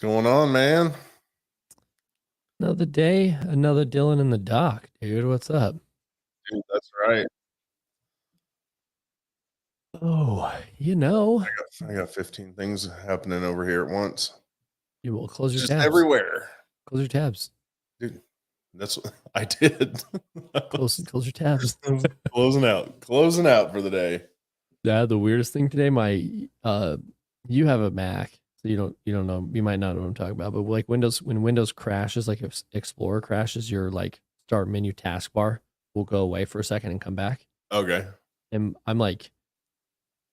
going on, man? Another day, another Dillon in the dock, dude. What's up? Dude, that's right. Oh, you know, I got 15 things happening over here at once. you will close your Just tabs. everywhere. Close your tabs. Dude, that's what I did. Close your tabs. I was closing out for the day. Yeah, the weirdest thing today, you have a Mac, so you don't know, you might not know what I'm talking about, but like when Windows crashes, like if Explorer crashes, your like start menu taskbar will go away for a second and come back. Okay. And I'm like,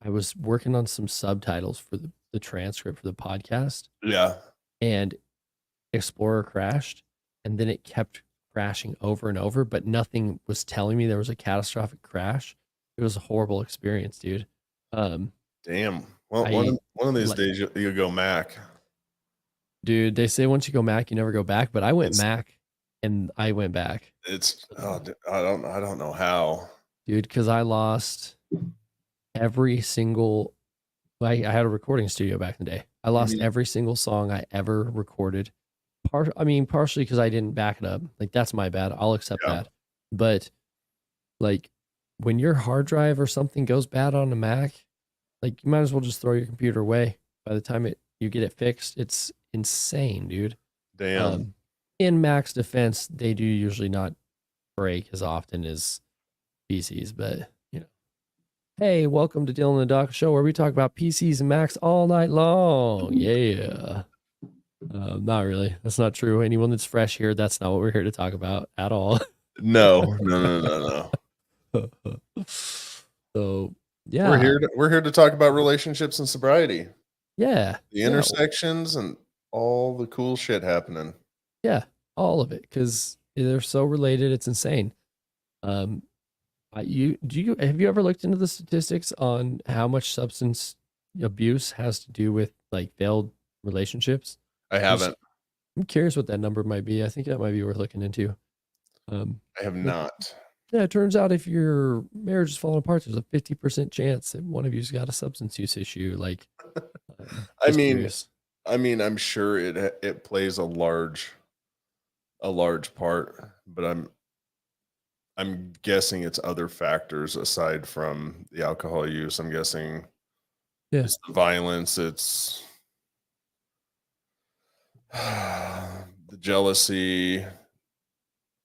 I was working on some subtitles for the transcript for the podcast, Yeah. and Explorer crashed, and then it kept crashing over and over, but nothing was telling me there was a catastrophic crash. It was a horrible experience, dude. Um, Damn. Well, one I of, one of these like, days you go Mac. dude, they say once you go Mac, you never go back, but I went It's Mac and I went back, I don't know how. dude, because I lost every single. I had a recording studio back in the day. I lost Mhm. every single song I ever recorded. Partially because I didn't back it up. Like that's my bad. I'll accept Yeah. that. But like when your hard drive or something goes bad on a Mac, like you might as well just throw your computer away. By the time you get it fixed, it's insane, dude. Damn. Um, in Mac's defense, they do usually not break as often as PCs, but hey, welcome to Dylan and the Doc Show, where we talk about PCs and Macs all night long. Yeah. Not really. That's not true. Anyone that's fresh here, that's not what we're here to talk about at all. No, no, no, no, no. So We're yeah, here to we're here to talk about relationships and sobriety, yeah, the yeah, intersections and all the cool shit happening. yeah, all of it because they're so related. It's insane. Um, have you ever looked into the statistics on how much substance abuse has to do with like failed relationships? I I'm just haven't. I'm curious what that number might be. I think that might be worth looking into. Um, I have like not. Yeah, it turns out if your marriage is falling apart, there's a 50% chance that one of you's got a substance use issue. Like, I just mean curious. I'm sure it plays a large part, but I'm guessing it's other factors aside from the alcohol use. I'm guessing Yeah. it's the violence, it's the jealousy,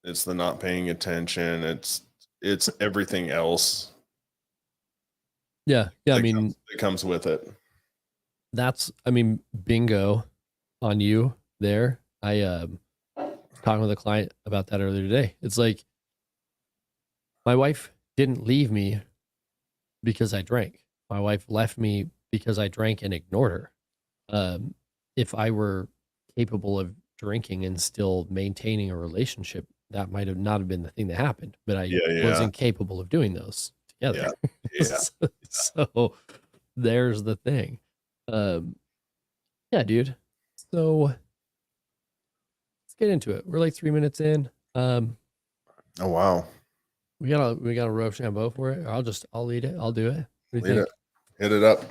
it's the not paying attention, it's everything else Yeah. Yeah. I that mean, comes with it. bingo on you there. I was talking with a client about that earlier today. It's like my wife didn't leave me because I drank. My wife left me because I drank and ignored her. If I were capable of drinking and still maintaining a relationship, that might have not have been the thing that happened, but I Yeah, yeah, wasn't capable of doing those together. yeah, yeah. So there's the thing. Um, yeah, dude. So let's get into it. We're like 3 minutes in. Um, Oh wow. we got a Rochambeau for it. I'll lead it. I'll do it. What do you Lead it. think? Hit it up.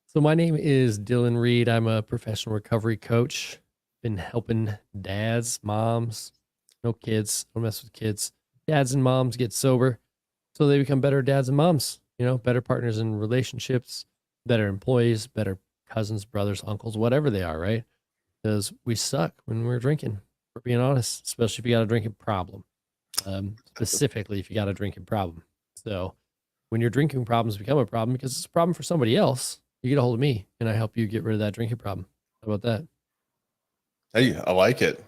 So my name is Dylan Reed. I'm a professional recovery coach. Been helping dads, moms, no kids, don't mess with kids, dads and moms get sober so they become better dads and moms, better partners in relationships, better employees, better cousins, brothers, uncles, whatever they are, right? Because we suck when we're drinking, for being honest, especially if you got a drinking problem. Specifically, if you got a drinking problem. So when your drinking problems become a problem because it's a problem for somebody else, you get a hold of me and I help you get rid of that drinking problem. How about that? Hey, I like it.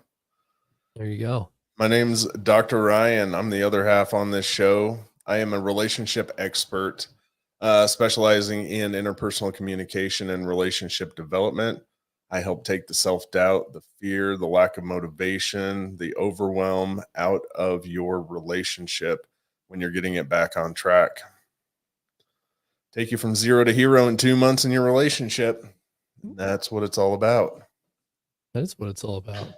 There you go. My name's Dr. Ryan. I'm the other half on this show. I am a relationship expert, specializing in interpersonal communication and relationship development. I help take the self doubt, the fear, the lack of motivation, the overwhelm out of your relationship when you're getting it back on track. Take you from zero to hero in 2 months in your relationship. That's what it's all about. That is what it's all about.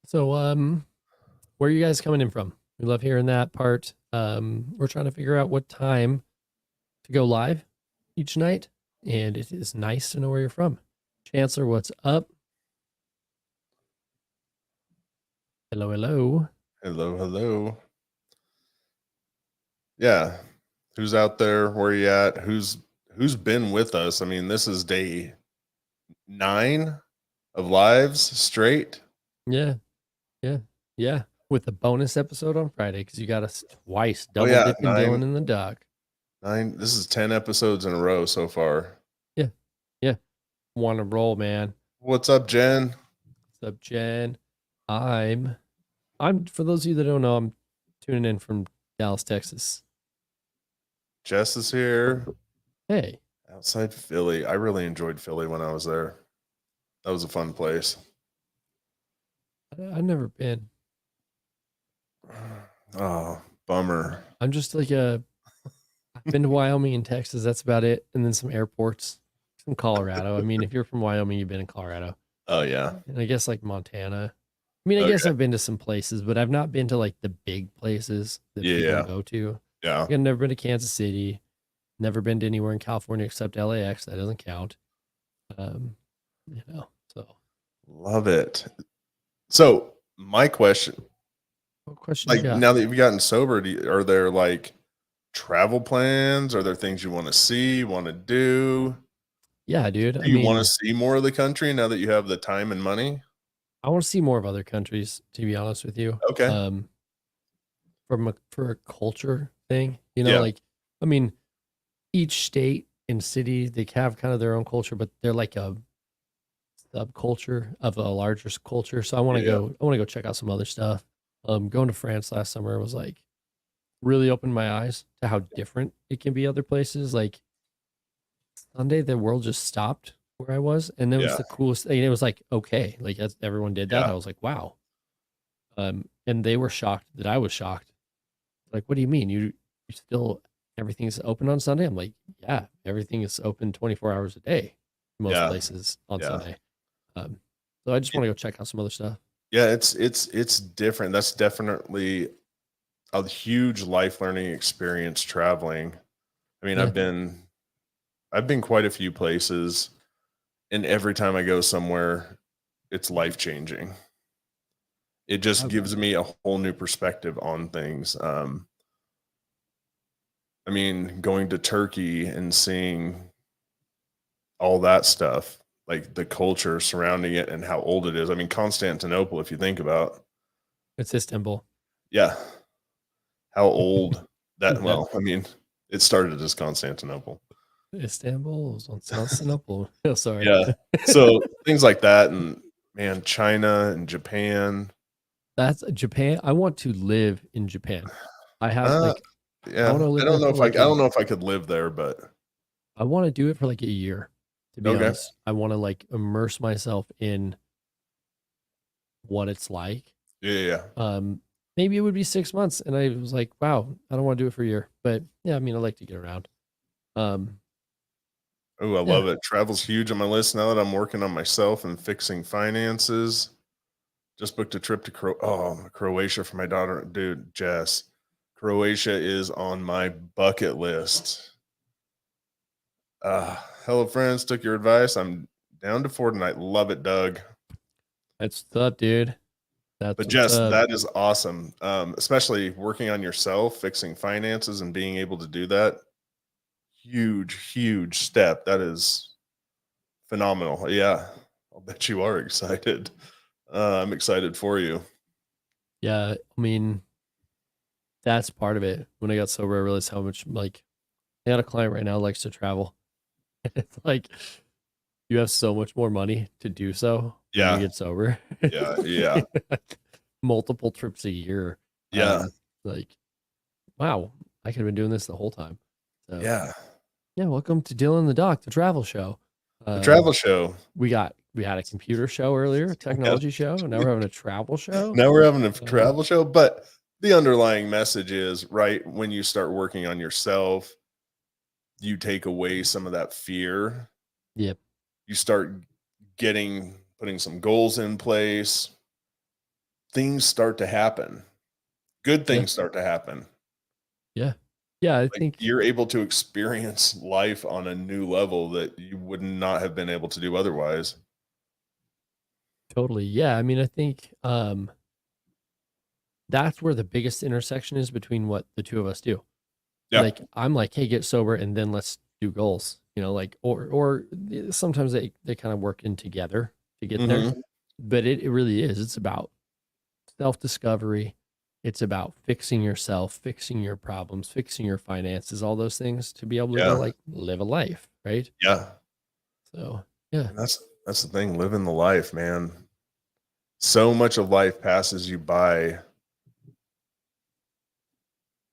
So, where are you guys coming in from? We love hearing that part. We're trying to figure out what time to go live each night, and it is nice to know where you're from. Chancellor, what's up? Hello, hello. Hello, hello. Yeah. Who's out there? Where you at? Who's been with us? I mean, this is day 9 of lives straight. Yeah, yeah, yeah. With a bonus episode on Friday because you got us twice, Oh double yeah, dipping Dylan in the dock. 9. This is 10 episodes in a row so far. Yeah, yeah. Want to roll, man. What's up, Jen? What's up, Jen? I'm for those of you that don't know, I'm tuning in from Dallas, Texas. Jess is here. Hey, Outside Philly. I really enjoyed Philly when I was there. That was a fun place. I've never been. Oh, bummer. I'm just like I've been to Wyoming and Texas. That's about it. And then some airports, some Colorado. I mean, if you're from Wyoming, you've been in Colorado. Oh yeah. And I guess like Montana. I mean, I guess Okay. I've been to some places, but I've not been to like the big places that people Yeah. go to. Yeah. Like, I've never been to Kansas City. Never been to anywhere in California except LAX. That doesn't count. So Love it. So, my question, what question you like got? now that you've gotten sober, are there like travel plans? Are there things you want to see, want to do? Yeah, dude. I Do you want to mean, see more of the country now that you have the time and money? I want to see more of other countries, to be honest with you. Okay. For a culture thing, Yeah. like I mean, each state and city they have kind of their own culture, but they're like a subculture of a larger culture. So I want to Yeah. go. I want to go check out some other stuff. Going to France last summer was like really opened my eyes to how different it can be other places. Like Sunday, the world just stopped where I was, and it was Yeah. the coolest thing. It was like okay, like everyone did that. Yeah. I was like wow. And they were shocked that I was shocked. Like, what do you mean? You still everything's open on Sunday? I'm like, yeah, everything is open 24 hours a day, most Yeah. places on Yeah. Sunday. Um, so I just want to go check out some other stuff. Yeah, it's different. That's definitely a huge life learning experience traveling. I mean, Yeah, I've been quite a few places, and every time I go somewhere, it's life changing. It just I've, gives me a whole new perspective on things. I mean, going to Turkey and seeing all that stuff, like the culture surrounding it and how old it is. I mean, Constantinople, if you think about, it's Istanbul. yeah, how old that, Yeah, well, I mean, it started as Constantinople. Istanbul was on Constantinople. Oh, sorry. Yeah. So things like that. And man, China and Japan. That's Japan. I want to live in Japan. I have Uh, like I want yeah. to I live there don't know for if I like don't know if I could live there, but I want to do it for like a year. To be okay. honest, I want to like immerse myself in what it's like. Yeah, yeah. Um, Maybe it would be 6 months, and I was like, wow, I don't want to do it for a year, but yeah, I mean, I like to get around. Um, Oh, I yeah, love it. Travel's huge on my list now that I'm working on myself and fixing finances. Just booked a trip to Croatia for my daughter. Dude, Jess, Croatia is on my bucket list. Hello, friends. Took your advice. I'm down to Fortnite. Love it, Doug. that's what's up, dude. That's But what's Jess, up. that is awesome. Especially working on yourself, fixing finances, and being able to do that. Huge, huge step. That is phenomenal. Yeah, I'll bet you are excited. I'm excited for you. Yeah, I mean, that's part of it. When I got sober, I realized how much like I got a client right now who likes to travel. It's like you have so much more money to do so when you Yeah, get sober. yeah, yeah, Like, multiple trips a year. yeah, Like, wow, I could have been doing this the whole time. So yeah. yeah, welcome to Dylan the Doc, the travel show. The travel show. We had a computer show earlier, a Yeah. technology show. Now we're having a travel show. Now we're having a Um, travel show, but the underlying message is right when you start working on yourself, you take away some of that fear. yep, You start putting some goals in place. Things start to happen. Good yeah, things start to happen. yeah, Yeah, I Like, think you're able to experience life on a new level that you would not have been able to do otherwise. totally. Yeah, I mean, I think that's where the biggest intersection is between what the two of us do. Yeah. Like I'm like, hey, get sober and then let's do goals. Like or sometimes they kind of work in together to get there. Mhm. But it really is. It's about self-discovery. It's about fixing yourself, fixing your problems, fixing your finances, all those things to be able to go Yeah. like live a life, right? Yeah. So yeah. And that's the thing, living the life, man. So much of life passes you by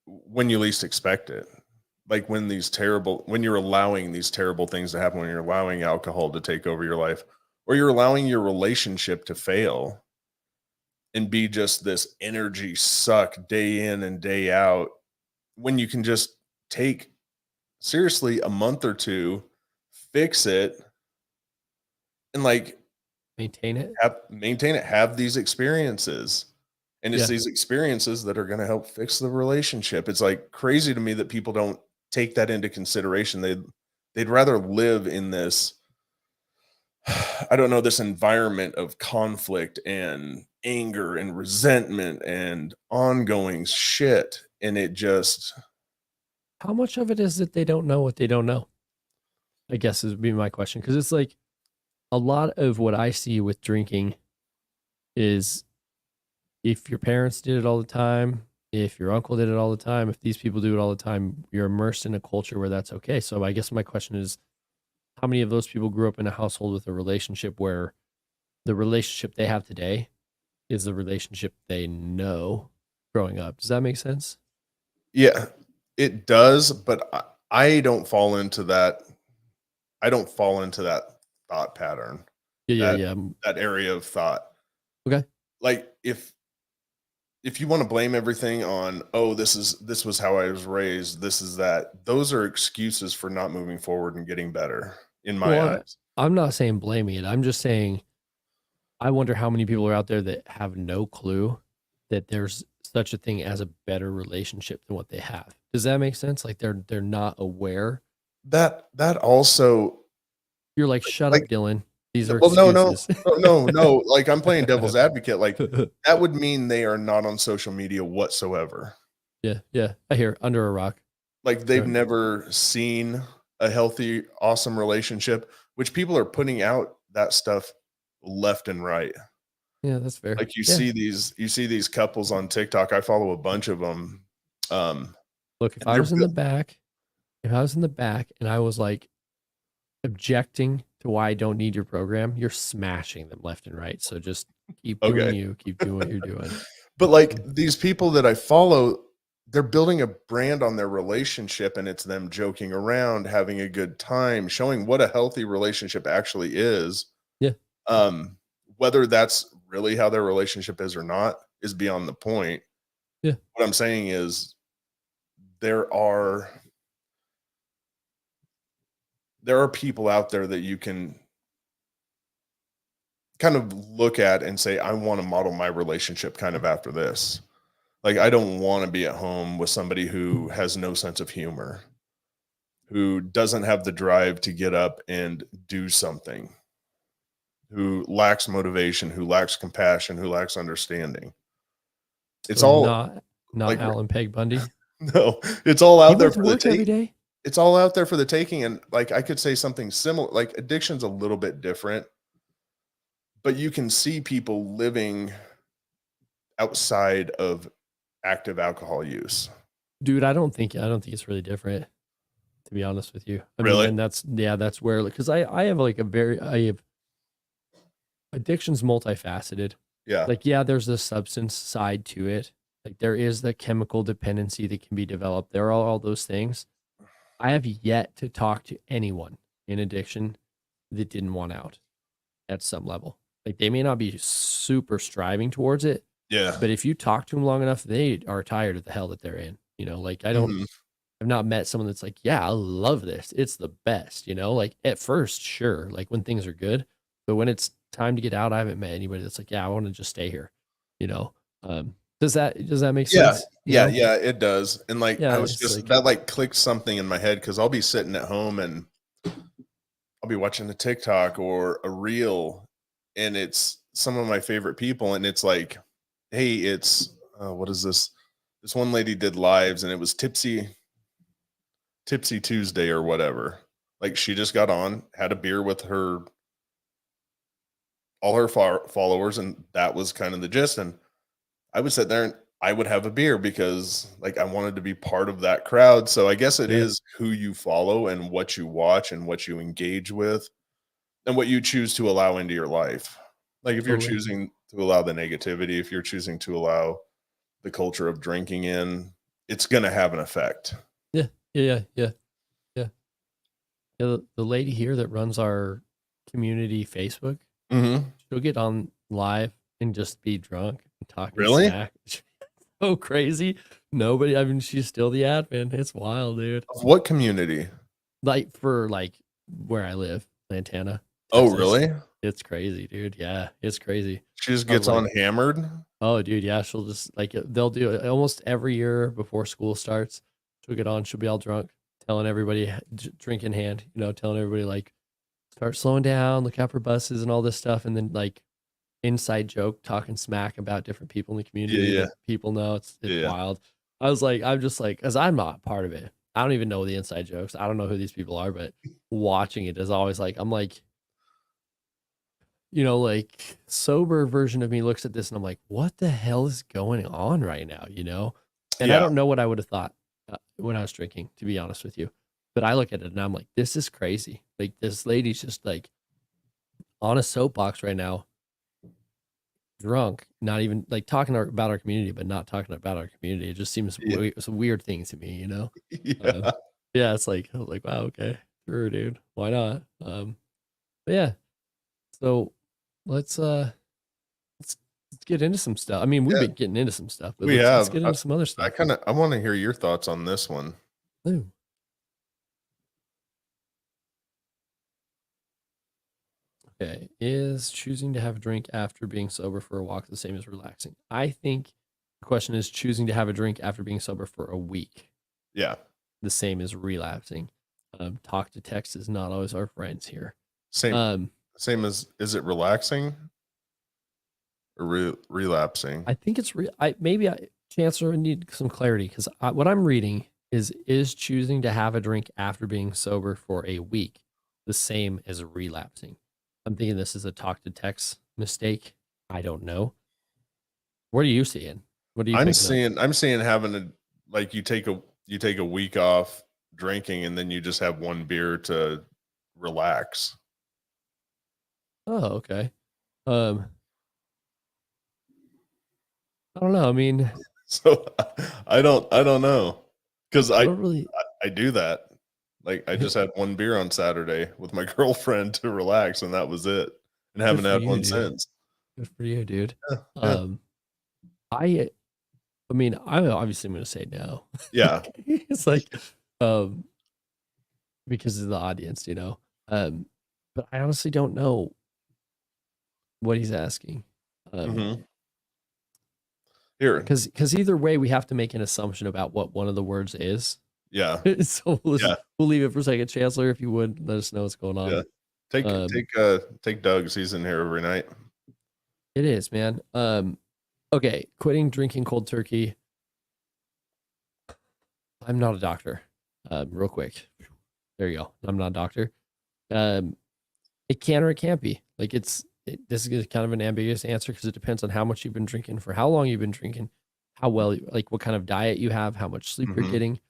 when you least expect it. Like when you're allowing these terrible things to happen, when you're allowing alcohol to take over your life, or you're allowing your relationship to fail and be just this energy suck day in and day out, when you can just take seriously a month or two, fix it, and like Maintain it. maintain it, have these experiences. And it's Yeah. these experiences that are going to help fix the relationship. It's like crazy to me that people don't take that into consideration. They'd rather live in this I don't know, this environment of conflict and anger and resentment and ongoing shit. And it just, How much of it is that they don't know what they don't know? I guess is be my question. Because it's like a lot of what I see with drinking is if your parents did it all the time, if your uncle did it all the time, if these people do it all the time, you're immersed in a culture where that's okay. So I guess my question is, how many of those people grew up in a household with a relationship where the relationship they have today is the relationship they know growing up? Does that make sense? yeah, it does. But I don't fall into that. I don't fall into that thought pattern, Yeah, yeah, that, yeah. that area of thought. Okay. Like if you want to blame everything on, oh, this was how I was raised, this is that, those are excuses for not moving forward and getting better in my Well, eyes. I'm not saying blaming it. I'm just saying I wonder how many people are out there that have no clue that there's such a thing as a better relationship than what they have. Does that make sense? Like they're not aware. That also You're like, shut like up, Dylan. These are well, excuses. no, like, I'm playing devil's advocate, like, that would mean they are not on social media whatsoever. Yeah, yeah. I hear under a rock. Like, they've Right. never seen a healthy, awesome relationship, which people are putting out that stuff left and right. Yeah, that's fair. Like, Yeah. you see these couples on TikTok, I follow a bunch of them, Look, if and I they're was in buil the back, if I was in the back and I was like objecting to why I don't need your program, you're smashing them left and right. So just keep doing okay. you, keep doing what you're doing. But, like, these people that I follow, they're building a brand on their relationship, and it's them joking around, having a good time, showing what a healthy relationship actually is. Yeah. Um, Whether that's really how their relationship is or not is beyond the point. Yeah. What I'm saying is there are there are people out there that you can kind of look at and say, I want to model my relationship kind of after this. Like, I don't want to be at home with somebody who has no sense of humor, who doesn't have the drive to get up and do something, who lacks motivation, who lacks compassion, who lacks understanding. It's So all not like Alan Peg Bundy. no, it's all He out there went to for the work every take. day. It's all out there for the taking. And like I could say something similar, like addiction's a little bit different, but you can see people living outside of active alcohol use. Dude, I don't think it's really different, to be honest with you. I mean, Really? and that's yeah, that's where because I have like I have addiction's multifaceted. Yeah. Like, yeah, there's the substance side to it. Like there is the chemical dependency that can be developed. There are all those things. I have yet to talk to anyone in addiction that didn't want out at some level. Like they may not be super striving towards it, Yeah. but if you talk to them long enough, they are tired of the hell that they're in. Like Mhm. I've not met someone that's like, yeah, I love this. It's the best, like at first, sure, like when things are good, but when it's time to get out, I haven't met anybody that's like, yeah, I want to just stay here, you know? Does that make Yeah, sense? You yeah, know? yeah, it does. And like I Yeah, was it's just like that like clicked something in my head because I'll be sitting at home and I'll be watching a TikTok or a reel, and it's some of my favorite people, and it's like, hey, it's what is this? This one lady did lives, and it was Tipsy Tuesday or whatever. Like she just got on, had a beer with her all her followers, and that was kind of the gist. And I would sit there and I would have a beer because like I wanted to be part of that crowd. So I guess it yeah, is who you follow and what you watch and what you engage with and what you choose to allow into your life. Like if you're totally. choosing to allow the negativity, if you're choosing to allow the culture of drinking in, it's going to have an effect. Yeah, yeah, yeah, yeah, yeah. Yeah, the lady here that runs our community Facebook, Mhm. she'll get on live and just be drunk and talking Really? smack. So crazy. Nobody, I mean, she's still the admin. It's wild, dude. Of what community? Like for like where I live, Lantana, Oh, Texas. really? It's crazy, dude. Yeah, it's crazy. She just I was gets like, on hammered? oh, dude, yeah. She'll just like they'll do it almost every year before school starts. She'll get on. She'll be all drunk, telling everybody, drink in hand, telling everybody like start slowing down, look out for buses and all this stuff, and then like inside joke, talking smack about different people in the Yeah, community yeah. that people know. It's Yeah, yeah. wild. I was like, I'm just like, because I'm not part of it. I don't even know the inside jokes. I don't know who these people are, but watching it is always like, I'm like, like sober version of me looks at this and I'm like, what the hell is going on right now? And I Yeah. don't know what I would have thought when I was drinking, to be honest with you. But I look at it and I'm like, this is crazy. Like this lady's just like on a soapbox right now, drunk, not even like talking about our community, but not talking about our community. It just seems Yeah. it's a weird thing to me. Um, Yeah. yeah, it's like I was like, wow, okay, sure, dude, why not? But yeah, so let's let's let's get into some stuff. I mean, we've Yeah, been getting into some stuff, but we let's have. get into some other I stuff. kinda I wanna hear your thoughts on this one. Ooh. Okay, is choosing to have a drink after being sober for a walk the same as relaxing? I think the question is choosing to have a drink after being sober for a week Yeah. the same as relapsing. Talk to text is not always our friends here. Same Um, same as is it relaxing or relapsing? I think it's Chancellor, I need some clarity because what I'm reading is choosing to have a drink after being sober for a week the same as relapsing. I'm thinking this is a talk to text mistake. I don't know. What are you seeing? What are you picking up? I'm seeing having a like you take a week off drinking and then you just have one beer to relax. Oh, okay. Um, I don't know. I mean, So I don't know because I don't really. I do that. Like I just had one beer on Saturday with my girlfriend to relax, and that was it. And Good haven't for had you, one dude. since. Good for you, dude. Yeah, yeah, Um, I I mean, I'm obviously going to say no. yeah. It's like, um, because of the audience. Um, but I honestly don't know what he's asking. Hmm. Here, Because either way, we have to make an assumption about what one of the words is. yeah, So yeah, we'll leave it for a second. Chancellor, if you would let us know what's going yeah. on. Um, Take Doug's. He's in here every night. it is, man. Okay, quitting drinking cold turkey. I'm not a doctor. Real quick, there you go. I'm not a doctor. Um, it can or it can't be. Like this is kind of an ambiguous answer because it depends on how much you've been drinking, for how long you've been drinking, how well, like what kind of diet you have, how much sleep you're Hmm. getting,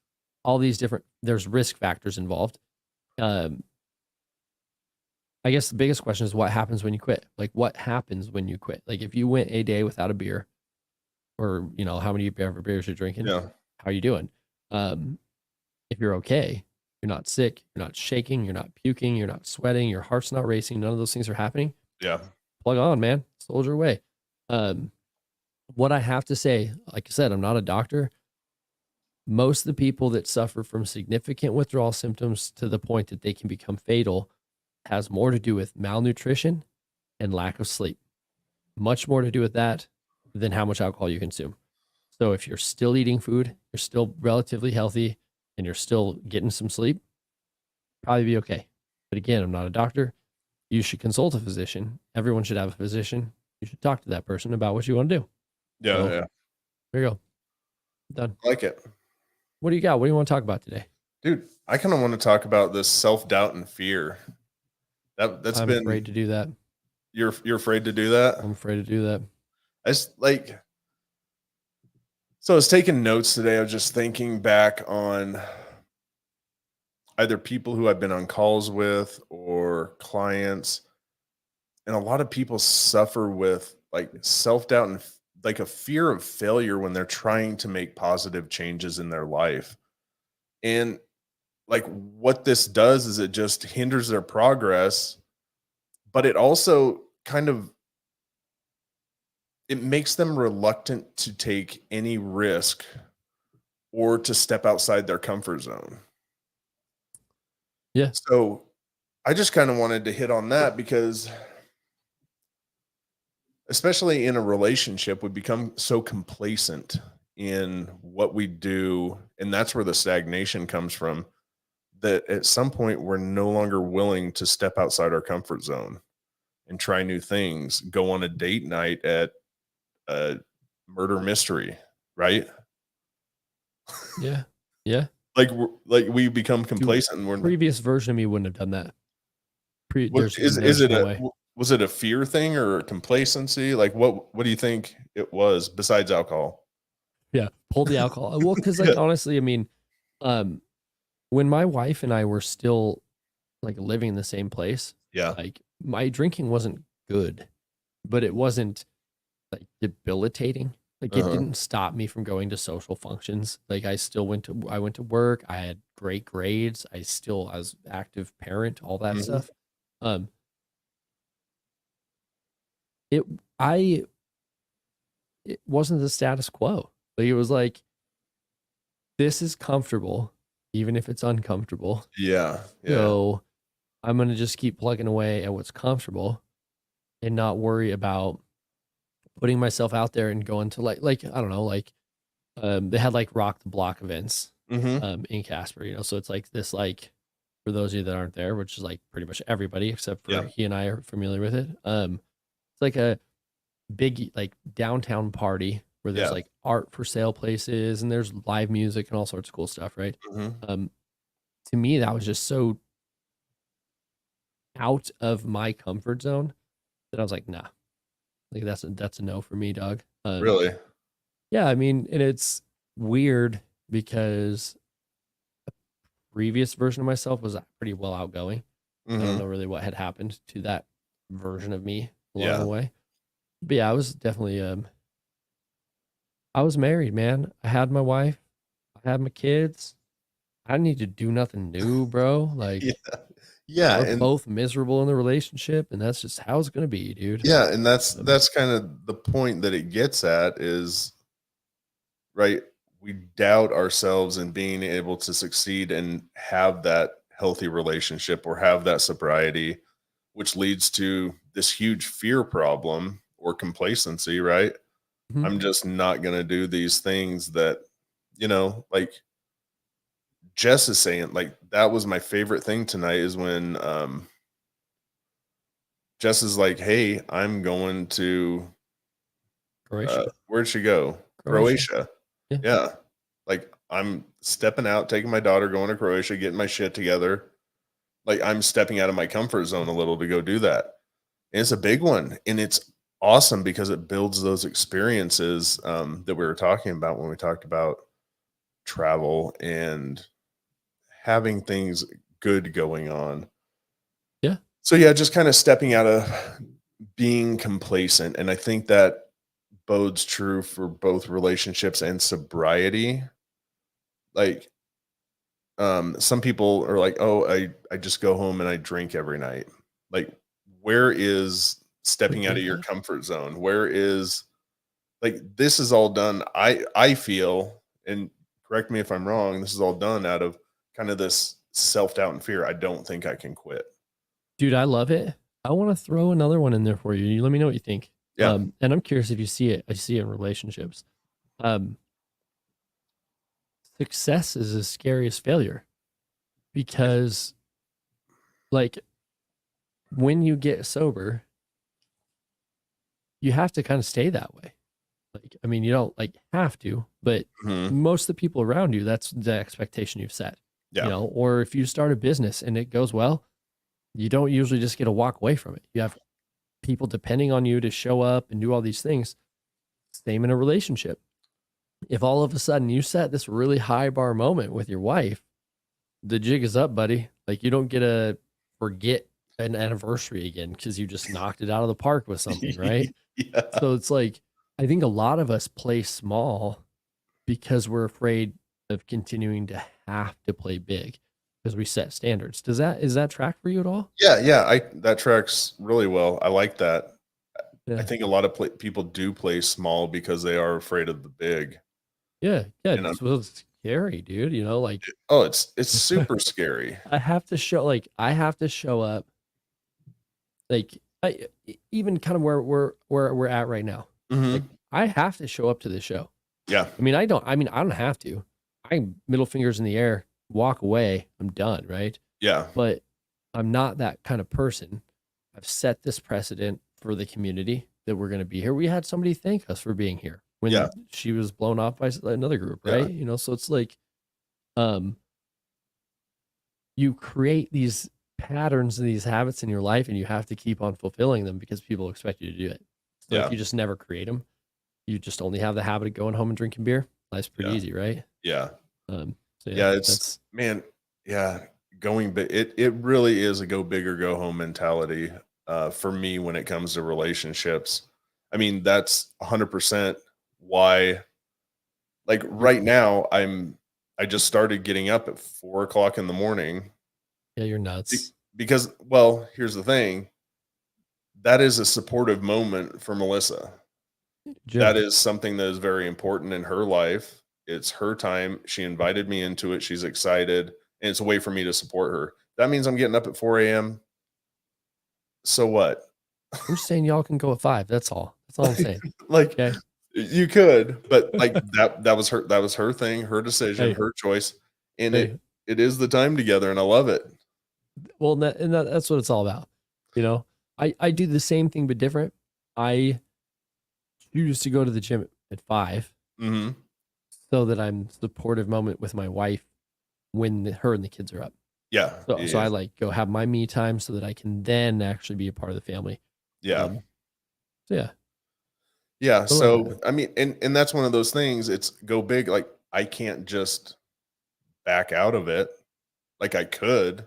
all these different. There's risk factors involved. Um, I guess the biggest question is what happens when you quit. Like what happens when you quit? Like if you went a day without a beer, or how many beers you're drinking, Yeah, how are you doing? Um, if you're okay, you're not sick, you're not shaking, you're not puking, you're not sweating, your heart's not racing, none of those things are happening, yeah. plug on, man. Soldier away. Um, what I have to say, like I said, I'm not a doctor. Most of the people that suffer from significant withdrawal symptoms to the point that they can become fatal has more to do with malnutrition and lack of sleep. Much more to do with that than how much alcohol you consume. So if you're still eating food, you're still relatively healthy, and you're still getting some sleep, probably be okay. But again, I'm not a doctor. You should consult a physician. Everyone should have a physician. You should talk to that person about what you want to do. Yeah, So yeah. there you go. Done. I like it. What do you got? What do you want to talk about today? Dude, I kind of want to talk about this self-doubt and fear. That's I'm been afraid to do that. you're afraid to do that? I'm afraid to do that. I just like so I was taking notes today. I was just thinking back on either people who I've been on calls with or clients, and a lot of people suffer with like self-doubt and like a fear of failure when they're trying to make positive changes in their life. And like what this does is it just hinders their progress, but it also kind of it makes them reluctant to take any risk or to step outside their comfort zone. Yeah. So I just kind of wanted to hit on that because especially in a relationship, we become so complacent in what we do, and that's where the stagnation comes from, that at some point we're no longer willing to step outside our comfort zone and try new things, go on a date night at a murder mystery, right? Yeah. Yeah. Like we become Dude, complacent and we're previous version of me wouldn't have done that. what There's it no a way. was it a fear thing or a complacency? Like what do you think it was besides alcohol? Yeah. Pull the alcohol. Well, because Yeah. like honestly, I mean, um, when my wife and I were still like living in the same place, Yeah. like my drinking wasn't good, but it wasn't like debilitating. Like it Uh-huh. didn't stop me from going to social functions. Like I went to work. I had great grades. I still as active parent, all that Mhm. stuff. Um, it I it wasn't the status quo. Like it was like this is comfortable, even if it's uncomfortable. Yeah. Yeah. So I'm gonna just keep plugging away at what's comfortable and not worry about putting myself out there and going to like I don't know, like they had like rock the block events Mhm. in Casper, so it's like this like for those of you that aren't there, which is like pretty much everybody except for Yeah. he and I are familiar with it. It's like a big like downtown party where there's Yeah. like art for sale places and there's live music and all sorts of cool stuff, right? Mhm. Um to me that was just so out of my comfort zone that I was like, nah, like that's a no for me, dog. Really? Yeah, I mean, and it's weird because previous version of myself was pretty well outgoing. I don't Mhm. know really what had happened to that version of me along the Yeah. way. But yeah, I was definitely I was married, man. I had my wife, I had my kids. I didn't need to do nothing new, bro. Yeah. Like Yeah, we're and both miserable in the relationship, and that's just how it's gonna be, dude. yeah, and Um, that's kind of the point that it gets at is right, we doubt ourselves in being able to succeed and have that healthy relationship or have that sobriety, which leads to this huge fear problem or complacency, right? mhm. I'm just not going to do these things that, like Jess is saying, like that was my favorite thing tonight is when Jess is like, "Hey, I'm going to Croatia, where'd she go? Croatia. Croatia." Yeah, Yeah. Like I'm stepping out, taking my daughter, going to Croatia, getting my shit together. Like I'm stepping out of my comfort zone a little to go do that. And it's a big one. And it's awesome because it builds those experiences that we were talking about when we talked about travel and having things good going on. yeah, So yeah, just kind of stepping out of being complacent. And I think that bodes true for both relationships and sobriety. Like some people are like, "Oh, I just go home and I drink every night." Like, where is quit stepping out of doing your that. comfort zone? Where is like this is all done. I feel, and correct me if I'm wrong, this is all done out of kind of this self-doubt and fear. I don't think I can quit. Dude, I love it. I want to throw another one in there for you. You let me know what you think. Yeah. And I'm curious if you see it. I see it in relationships. Um, success is as scary as failure, because like when you get sober, you have to kind of stay that way. Like, I mean, you don't like have to, but Mhm. most of the people around you, that's the expectation you've set, you Yeah. know, or if you start a business and it goes well, you don't usually just get to walk away from it. You have people depending on you to show up and do all these things. Same in a relationship. If all of a sudden you set this really high bar moment with your wife, the jig is up, buddy. Like, you don't get to forget an anniversary again because you just knocked it out of the park with something, right? Yeah. So it's like, I think a lot of us play small because we're afraid of continuing to have to play big because we set standards. Is that track for you at all? Yeah, that tracks really well. I like that. I Yeah. think a lot of people do play small because they are afraid of the big. Yeah. Yeah. And It's scary, dude. You know, like oh, it's super scary. I have to show up like even kind of where we're at right now. Like, Mhm. I have to show up to this show. Yeah. I mean, I don't have to. I middle fingers in the air, walk away, I'm done, right? Yeah. But I'm not that kind of person. I've set this precedent for the community that we're going to be here. We had somebody thank us for being here Yeah. when she was blown off by another group, Yeah. right? You know, so it's like um you create these patterns and these habits in your life and you have to keep on fulfilling them because people expect you to do it. So if Yeah. you just never create them, you just only have the habit of going home and drinking beer. Life's pretty Yeah. easy, right? Yeah. So yeah, Yeah, it's that's man, yeah, going big. It really is a go big or go home mentality for me when it comes to relationships. I mean, that's 100% why. Like you're, right now, I just started getting up at 4 o'clock in the morning yeah, you're nuts. because, well, here's the thing. That is a supportive moment for Melissa. Jim, That is something that is very important in her life. It's her time. She invited me into it. She's excited, and it's a way for me to support her. That means I'm getting up at 4 a.m. So what? I'm just saying y'all can go at 5. That's all I'm Like, saying. like Okay. you could, but like that was her thing, her decision, Hey, her choice, and hey. it is the time together, and I love it. Well, that's what it's all about. You know, I do the same thing but different. I choose to go to the gym at 5 Hmm. so that I'm supportive moment with my wife when her and the kids are up. Yeah, So I yeah, like go have my me time so that I can then actually be a part of the family. yeah, Um, so yeah, yeah. I love So that. I mean, and that's one of those things. It's go big. Like I can't just back out of it. Like I could.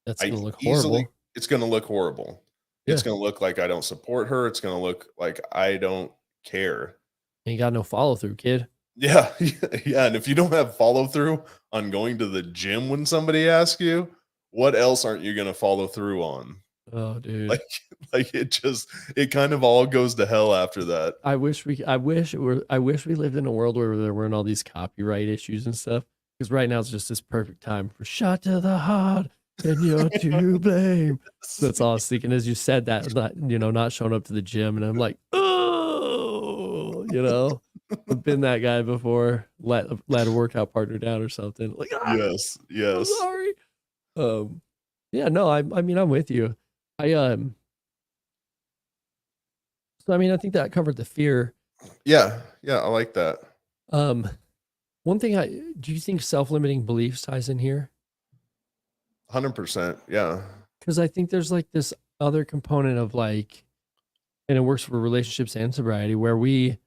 That's I gonna c look easily horrible. it's gonna look horrible. It's Yeah, gonna look like I don't support her, it's gonna look like I don't care. ain't got no follow through, kid. Yeah, yeah, and if you don't have follow through on going to the gym when somebody asks you, what else aren't you gonna follow through on? Oh, dude. Like it kind of all goes to hell after that. I wish we lived in a world where there weren't all these copyright issues and stuff. Because right now it's just this perfect time for shot to the heart and you're to blame. That's all I was thinking as you said that, not showing up to the gym. And I'm like, oh, I've been that guy before, let a workout partner down or something. Like, Yes, I'm yes. sorry. Um, yeah, no, I mean, I'm with you. I, so I mean, I think that covered the fear. Yeah, yeah, I like that. Um, One thing do you think self-limiting beliefs ties in here? 100%, yeah. Because I think there's like this other component of like, and it works for relationships and sobriety where we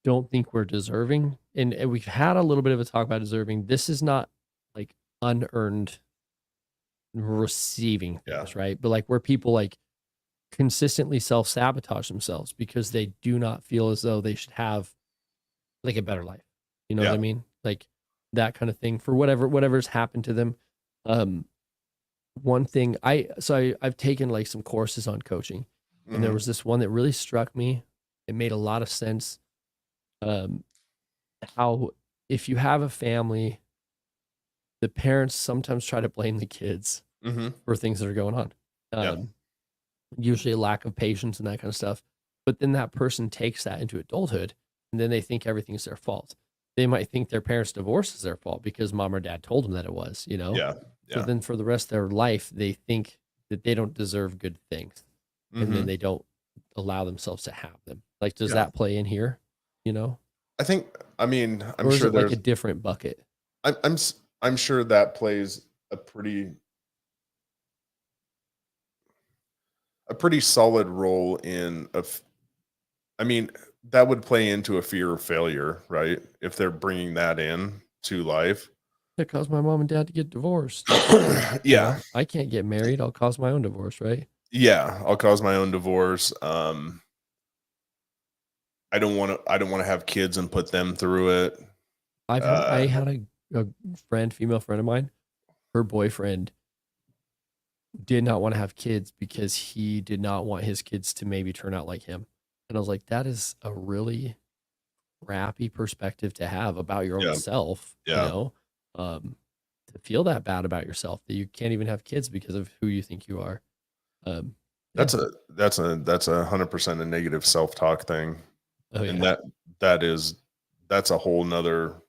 don't think we're deserving. And we've had a little bit of a talk about deserving. This is not like unearned receiving Yeah, things, right? But like where people like consistently self-sabotage themselves because they do not feel as though they should have like a better life. You know what yeah. I mean? Like that kind of thing for whatever's happened to them. Um, One thing I've taken like some courses on coaching, and there Mhm, was this one that really struck me. It made a lot of sense. Um, how if you have a family, the parents sometimes try to blame the kids mhm. for things that are going on. Yeah, Um, Usually a lack of patience and that kind of stuff. But then that person takes that into adulthood, and then they think everything's their fault. they might think their parents' divorce is their fault because mom or dad told them that it was, Yeah. So Yeah. then for the rest of their life, they think that they don't deserve good things. And then Hmm. they don't allow themselves to have them. Like, does Yeah. that play in here, I mean, I'm or is sure it like a there's, different bucket? I'm sure that plays a pretty solid role in I mean, that would play into a fear of failure, right? If they're bringing that in to life. That caused my mom and dad to get divorced. Yeah. I can't get married. I'll cause my own divorce, right? Yeah. I'll cause my own divorce. I don't want to have kids and put them through it. I Uh, had a female friend of mine, her boyfriend did not want to have kids because he did not want his kids to maybe turn out like him. And I was like, that is a really crappy perspective to have about your own yeah. self, Yeah. to feel that bad about yourself that you can't even have kids because of who you think you are. Um, yeah. That's 100% a negative self-talk thing. Oh And yeah. that is, that's a whole nother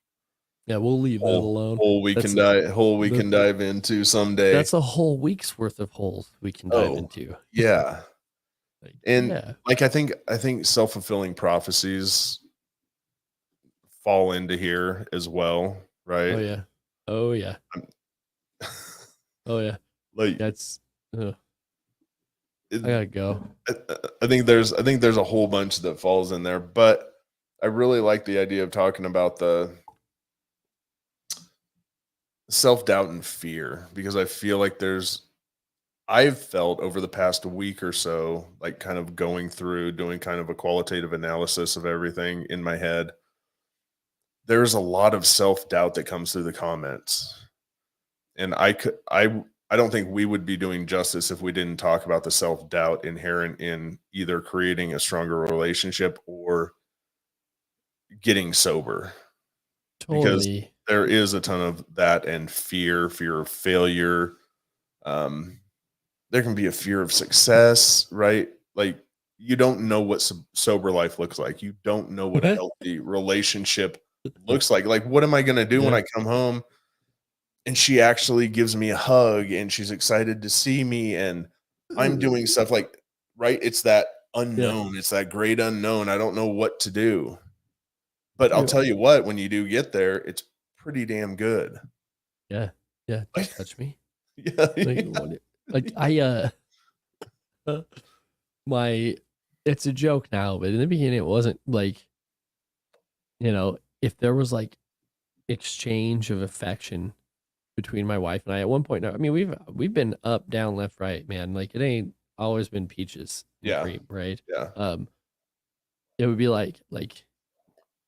Yeah. We'll leave that alone. whole we That, can dive into someday. that's a whole week's worth of holes we can dive Oh, into. yeah. Like, And yeah. like, I think self-fulfilling prophecies fall into here as well, Oh right? yeah. Oh yeah. I'm- Oh yeah. like That's, I it, gotta go. I think there's a whole bunch that falls in there, but I really like the idea of talking about the self-doubt and fear because I feel like I've felt over the past week or so, like kind of going through doing kind of a qualitative analysis of everything in my head. There's a lot of self-doubt that comes through the comments. And I don't think we would be doing justice if we didn't talk about the self-doubt inherent in either creating a stronger relationship or getting sober. Because Totally. there is a ton of that and fear of failure. Um, there can be a fear of success, right? Like you don't know what sober life looks like. You don't know what a healthy relationship looks like. Like, what am I going to do when Yeah. I come home and she actually gives me a hug and she's excited to see me and I'm doing stuff like, right? It's that Yeah. unknown. It's that great unknown. I don't know what to do. But I'll Yeah. tell you what, when you do get there, it's pretty damn good. Yeah. Yeah. Don't touch me. Yeah, Like, yeah, what, like uh, my, it's a joke now, but in the beginning, it wasn't like, if there was like exchange of affection between my wife and I at one point, I mean, we've been up, down, left, right, man. Like it ain't always been peaches and yeah, cream, right? yeah. Um, it would be like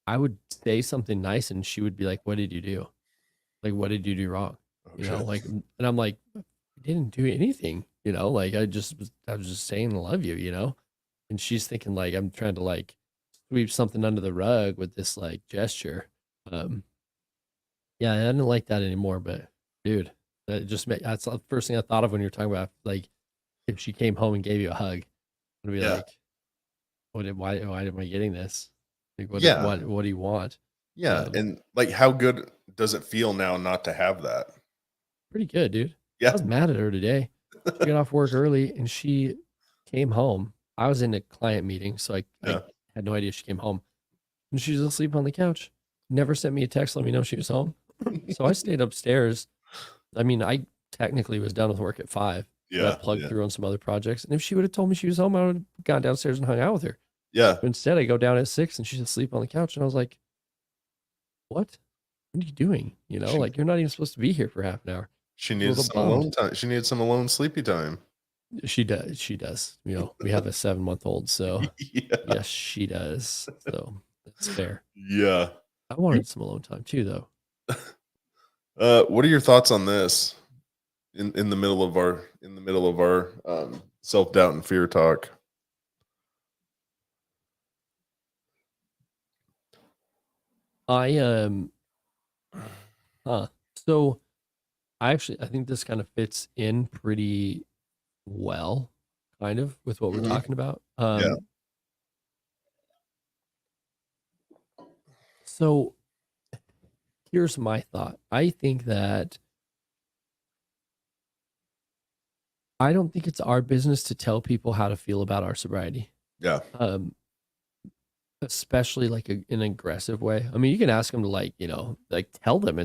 I would say something nice and she would be like, "What did you do? Like, what did you do wrong?" Oh shit. And I'm like, "I didn't do anything, like I was just saying I love you, And she's thinking like I'm trying to like sweep something under the rug with this like gesture. Um, yeah, I didn't like that anymore, but dude, that's the first thing I thought of when you're talking about like if she came home and gave you a hug, I'd be Yeah, like, why am I getting this? Like yeah, what do you want? yeah. Um, And like, how good does it feel now not to have that? Pretty good, dude. I Yeah, was mad at her today. She got off work early and she came home. I was in a client meeting, so I yeah, had no idea she came home. And she was asleep on the couch. Never sent me a text let me know she was home. So I stayed upstairs. I mean, I technically was done with work at 5, but I yeah, plugged yeah, through on some other projects. And if she would have told me she was home, I would have gone downstairs and hung out with her. yeah. But instead, I go down at 6 and she's asleep on the couch. And I was like, what? What are you doing? She Like you're not even supposed to be here for half an hour. she I was a needs little some bummed. alone time. She needs some alone sleepy time. She does. She does. We have a 7-month-old, so Yeah, yes, she does. So that's fair. yeah. I wanted some alone time too, though. What are your thoughts on this in the middle of our self doubt and fear talk? I huh. So I think this kind of fits in pretty well, kind of with what we're Mhm. talking about. Yeah. So here's my thought. I think that I don't think it's our business to tell people how to feel about our sobriety. Yeah. Um, especially like an aggressive way. I mean, you can ask them to like, like tell them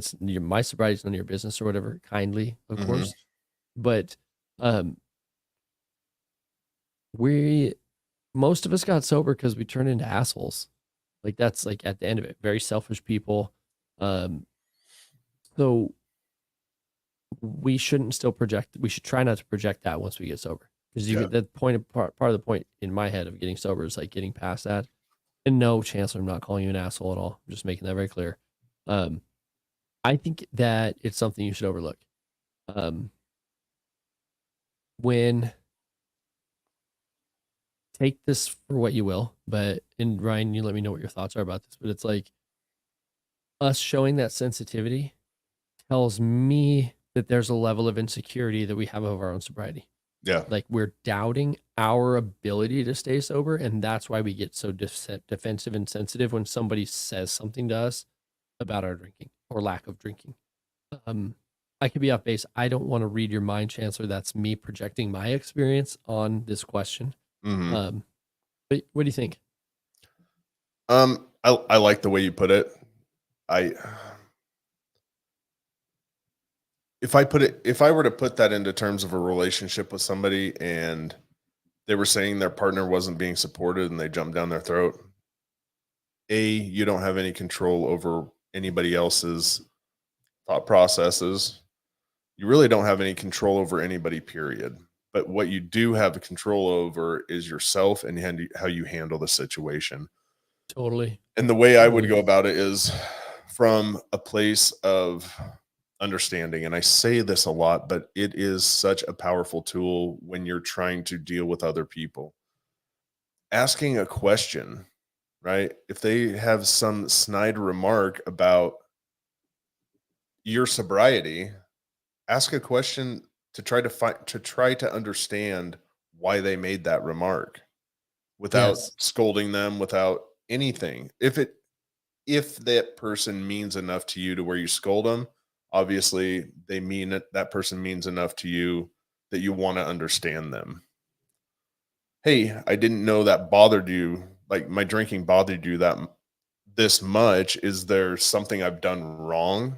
my sobriety is none of your business or whatever, kindly, of Mm-hmm. course. But um, we most of us got sober because we turned into assholes. Like that's like at the end of it, very selfish people. Um, so we shouldn't still project. We should try not to project that once we get sober, because you Yeah. get the point of part of the point in my head of getting sober is like getting past that. And no, Chancellor, I'm not calling you an asshole at all. I'm just making that very clear. Um, I think that it's something you should overlook. When take this for what you will, but and Ryan, you let me know what your thoughts are about this. But it's like us showing that sensitivity tells me that there's a level of insecurity that we have of our own sobriety. Yeah. Like we're doubting our ability to stay sober, and that's why we get so defensive and sensitive when somebody says something to us about our drinking or lack of drinking. I could be off base. I don't want to read your mind, Chancellor. That's me projecting my experience on this question. Mm-hmm. But what do you think? I like the way you put it. If I were to put that into terms of a relationship with somebody and they were saying their partner wasn't being supported and they jumped down their throat, you don't have any control over anybody else's thought processes. You really don't have any control over anybody, period. But what you do have control over is yourself and how you handle the situation. Totally. And the way I would Totally. go about it is from a place of understanding. And I say this a lot, but it is such a powerful tool when you're trying to deal with other people. Asking a question, right? If they have some snide remark about your sobriety, ask a question to try to understand why they made that remark without Yes. scolding them, without anything. If that person means enough to you to where you scold them, obviously they mean it. That person means enough to you that you want to understand them. Hey, I didn't know that bothered you. Like my drinking bothered you this much. Is there something I've done wrong?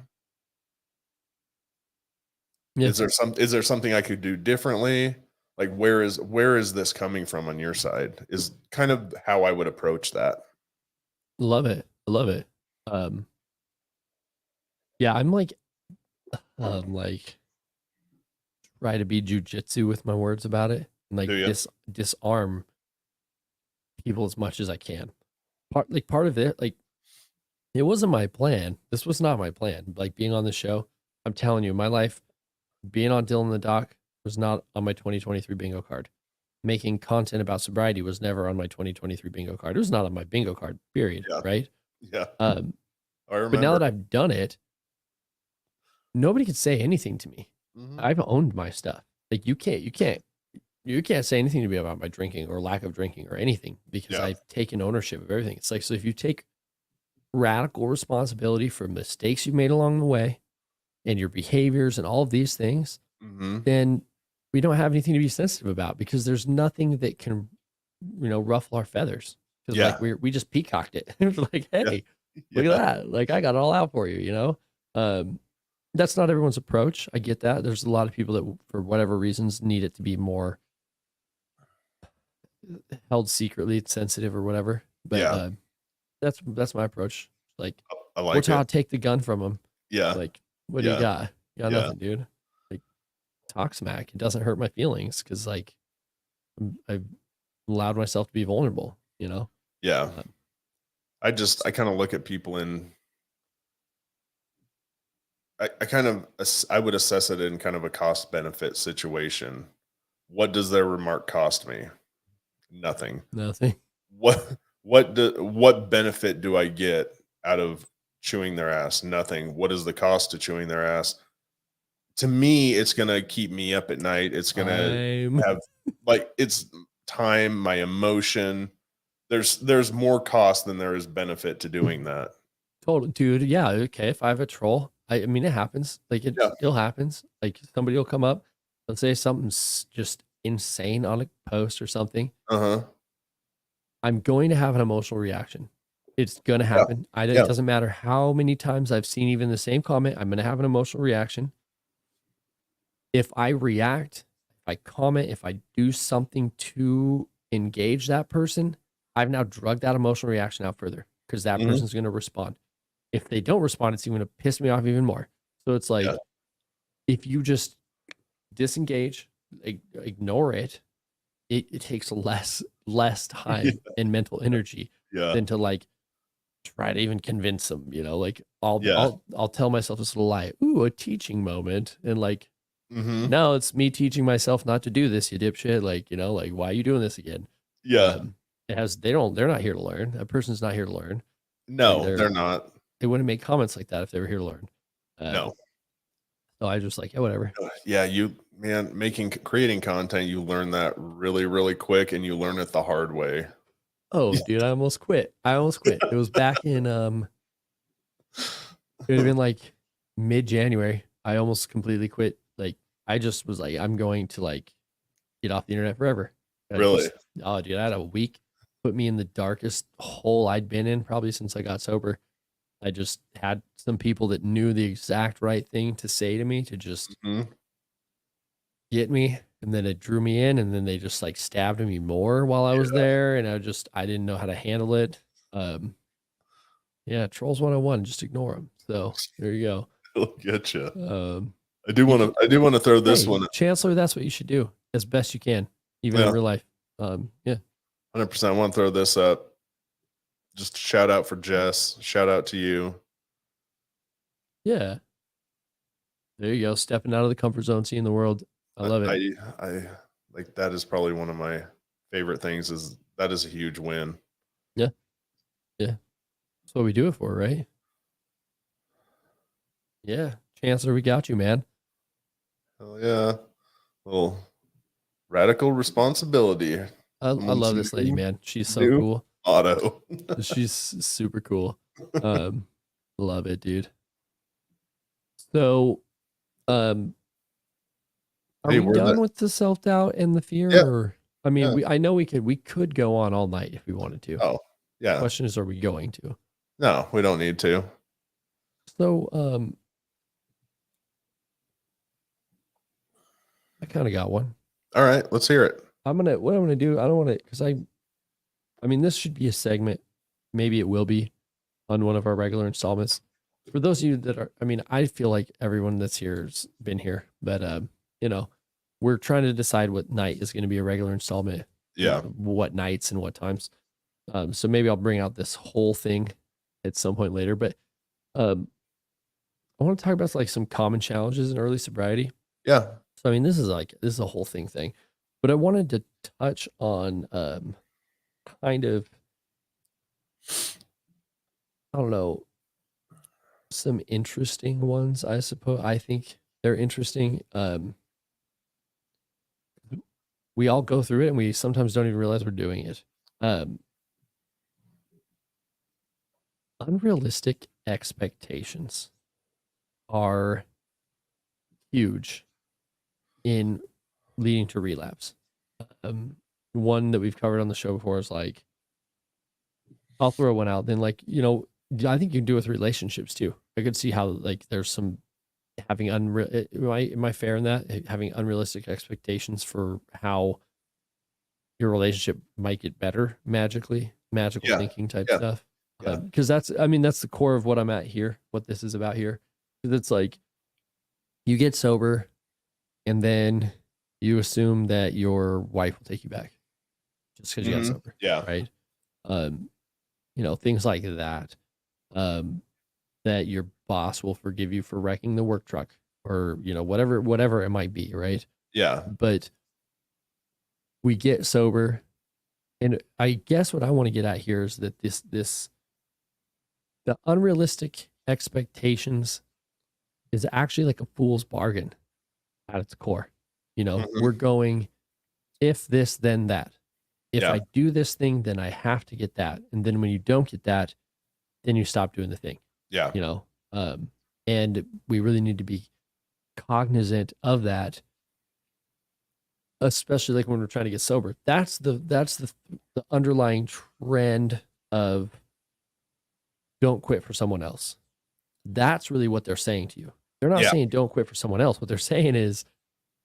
Yeah. Is there something I could do differently? Like where is this coming from on your side? Is kind of how I would approach that. Love it. I love it. Um, yeah, I'm like try to be jujitsu with my words about it and like Do you? disarm people as much as I can. Part of it, like it wasn't my plan. This was not my plan. Like being on the show, I'm telling you, my life being on Dillon the Doc was not on my 2023 bingo card. Making content about sobriety was never on my 2023 bingo card. It was not on my bingo card, period. Yeah. Right. Yeah. Um, I but now remember. that I've done it, nobody can say anything to me. Mhm. I've owned my stuff. Like you can't say anything to me about my drinking or lack of drinking or anything because Yeah. I've taken ownership of everything. It's like, so if you take radical responsibility for mistakes you've made along the way and your behaviors and all of these things, Mhm. then we don't have anything to be sensitive about because there's nothing that can, ruffle our feathers. Because Yeah. like we just peacocked it. It's like, Yeah. hey, look at Yeah. that. Like I got it all out for you. That's not everyone's approach. I get that. There's a lot of people that, for whatever reasons, need it to be more held secretly, sensitive, or whatever. But Yeah. that's my approach. Like, I we're like it. taught take the gun from them. Yeah. Like, what do you Yeah. got? You got Yeah. nothing, dude. Like, talk smack. It doesn't hurt my feelings because like I've allowed myself to be vulnerable. Yeah. Um, I kind of look at people I would assess it in kind of a cost benefit situation. What does their remark cost me? Nothing. nothing. What benefit do I get out of chewing their ass? Nothing. What is the cost to chewing their ass? To me, it's gonna keep me up at night. It's gonna I'm have it's time, my emotion. There's more cost than there is benefit to doing that. Total dude. Yeah. Okay. If I have a troll, I mean, it happens. Like it Yeah. still happens. Like somebody will come up, let's say something's just insane on a post or something. Uh-huh. I'm going to have an emotional reaction. It's going to Yeah. happen. It Yeah. doesn't matter how many times I've seen even the same comment. I'm going to have an emotional reaction. If I react, if I comment, if I do something to engage that person, I've now drugged that emotional reaction out further because that Mhm. person's going to respond. If they don't respond, it's even going to piss me off even more. So it's like, Yeah. if you just disengage, ignore it, it takes less time and mental energy Yeah. than to like try to even convince them, like I'll Yeah. I'll tell myself this little lie, ooh, a teaching moment. And like, Mhm. no, it's me teaching myself not to do this, you dipshit. Like, like, why are you doing this again? Yeah. Um, they're not here to learn. That person's not here to learn. No, they're not. They wouldn't make comments like that if they were here to learn. No. So I just like, yeah, whatever. Yeah, man, creating content, you learn that really, really quick, and you learn it the hard way. Oh, dude, I almost quit. It was back in, it would have been like mid-January. I almost completely quit. Like, I just was like, I'm going to like get off the internet forever. Really? Oh, dude, I had a week, put me in the darkest hole I'd been in probably since I got sober. I just had some people that knew the exact right thing to say to me to just Mhm. get me. And then it drew me in, and then they just like stabbed me more while I was there. And I didn't know how to handle it. Yeah, Trolls 101, just ignore them. So there you go. It'll get you. Um, I do want to throw this Hey, one. Chancellor, that's what you should do as best you can, even in Yeah, real life. Yeah. 100%. I want to throw this up. Just shout out for Jess. Shout out to you. Yeah. There you go. Stepping out of the comfort zone, seeing the world. I love it. I like that is probably one of my favorite things. That is a huge win. Yeah. Yeah. That's what we do it for, right? Yeah. Chancellor, we got you, man. Hell yeah. Little radical responsibility. I Someone's love this lady, man. She's so new cool. motto. She's super cool. Love it, dude. So, are Hey, we done with the self-doubt and the fear? Yeah. Or I mean, Yeah. I know we could go on all night if we wanted to. Oh, yeah. Question is, are we going to? No, we don't need to. So, I kind of got one. All right, let's hear it. What I'm gonna do, I don't want to, because I mean, this should be a segment. Maybe it will be on one of our regular installments. For those of you that are, I mean, I feel like everyone that's here's been here, but we're trying to decide what night is going to be a regular installment. Yeah. What nights and what times. So maybe I'll bring out this whole thing at some point later. But I want to talk about like some common challenges in early sobriety. Yeah. So I mean, this is a whole thing, but I wanted to touch on kind of, I don't know, some interesting ones, I suppose. I think they're interesting. We all go through it, and we sometimes don't even realize we're doing it. Unrealistic expectations are huge in leading to relapse. One that we've covered on the show before is like, I'll throw one out. Then like, I think you can do it with relationships too. I could see how like there's some having am I fair in that? Having unrealistic expectations for how your relationship might get better magically, magical Yeah. thinking type Yeah. stuff. Yeah. Because that's the core of what I'm at here, what this is about here. Because it's like you get sober and then you assume that your wife will take you back just because you got sober. Yeah. Right. Things like that. That your boss will forgive you for wrecking the work truck or, whatever it might be. Right. Yeah. But we get sober. And I guess what I want to get at here is that the unrealistic expectations is actually like a fool's bargain at its core. We're going, if this, then that. If Yeah. I do this thing, then I have to get that. And then when you don't get that, then you stop doing the thing. Yeah. you know, and we really need to be cognizant of that, especially like when we're trying to get sober. That's the underlying trend of don't quit for someone else. That's really what they're saying to you. They're not Yeah. saying don't quit for someone else. What they're saying is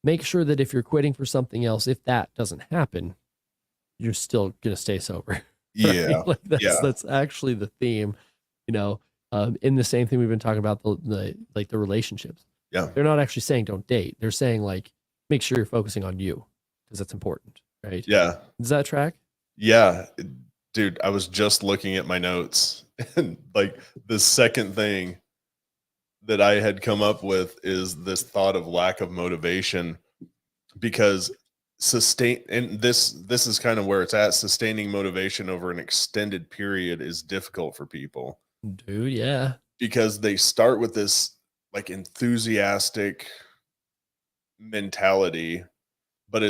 make sure that if you're quitting for something else, if that doesn't happen, you're still gonna stay sober. Right? Yeah. Like Yeah. that's actually the theme, you know. In the same thing we've been talking about the relationships. Yeah. They're not actually saying don't date. They're saying like make sure you're focusing on you because that's important, right? Yeah. Does that track? Yeah. Dude, I was just looking at my notes and like the second thing that I had come up with is this thought of lack of motivation because sustain and this is kind of where it's at. Sustaining motivation over an extended period is difficult for people Dude, yeah. because they start with this like enthusiastic mentality, but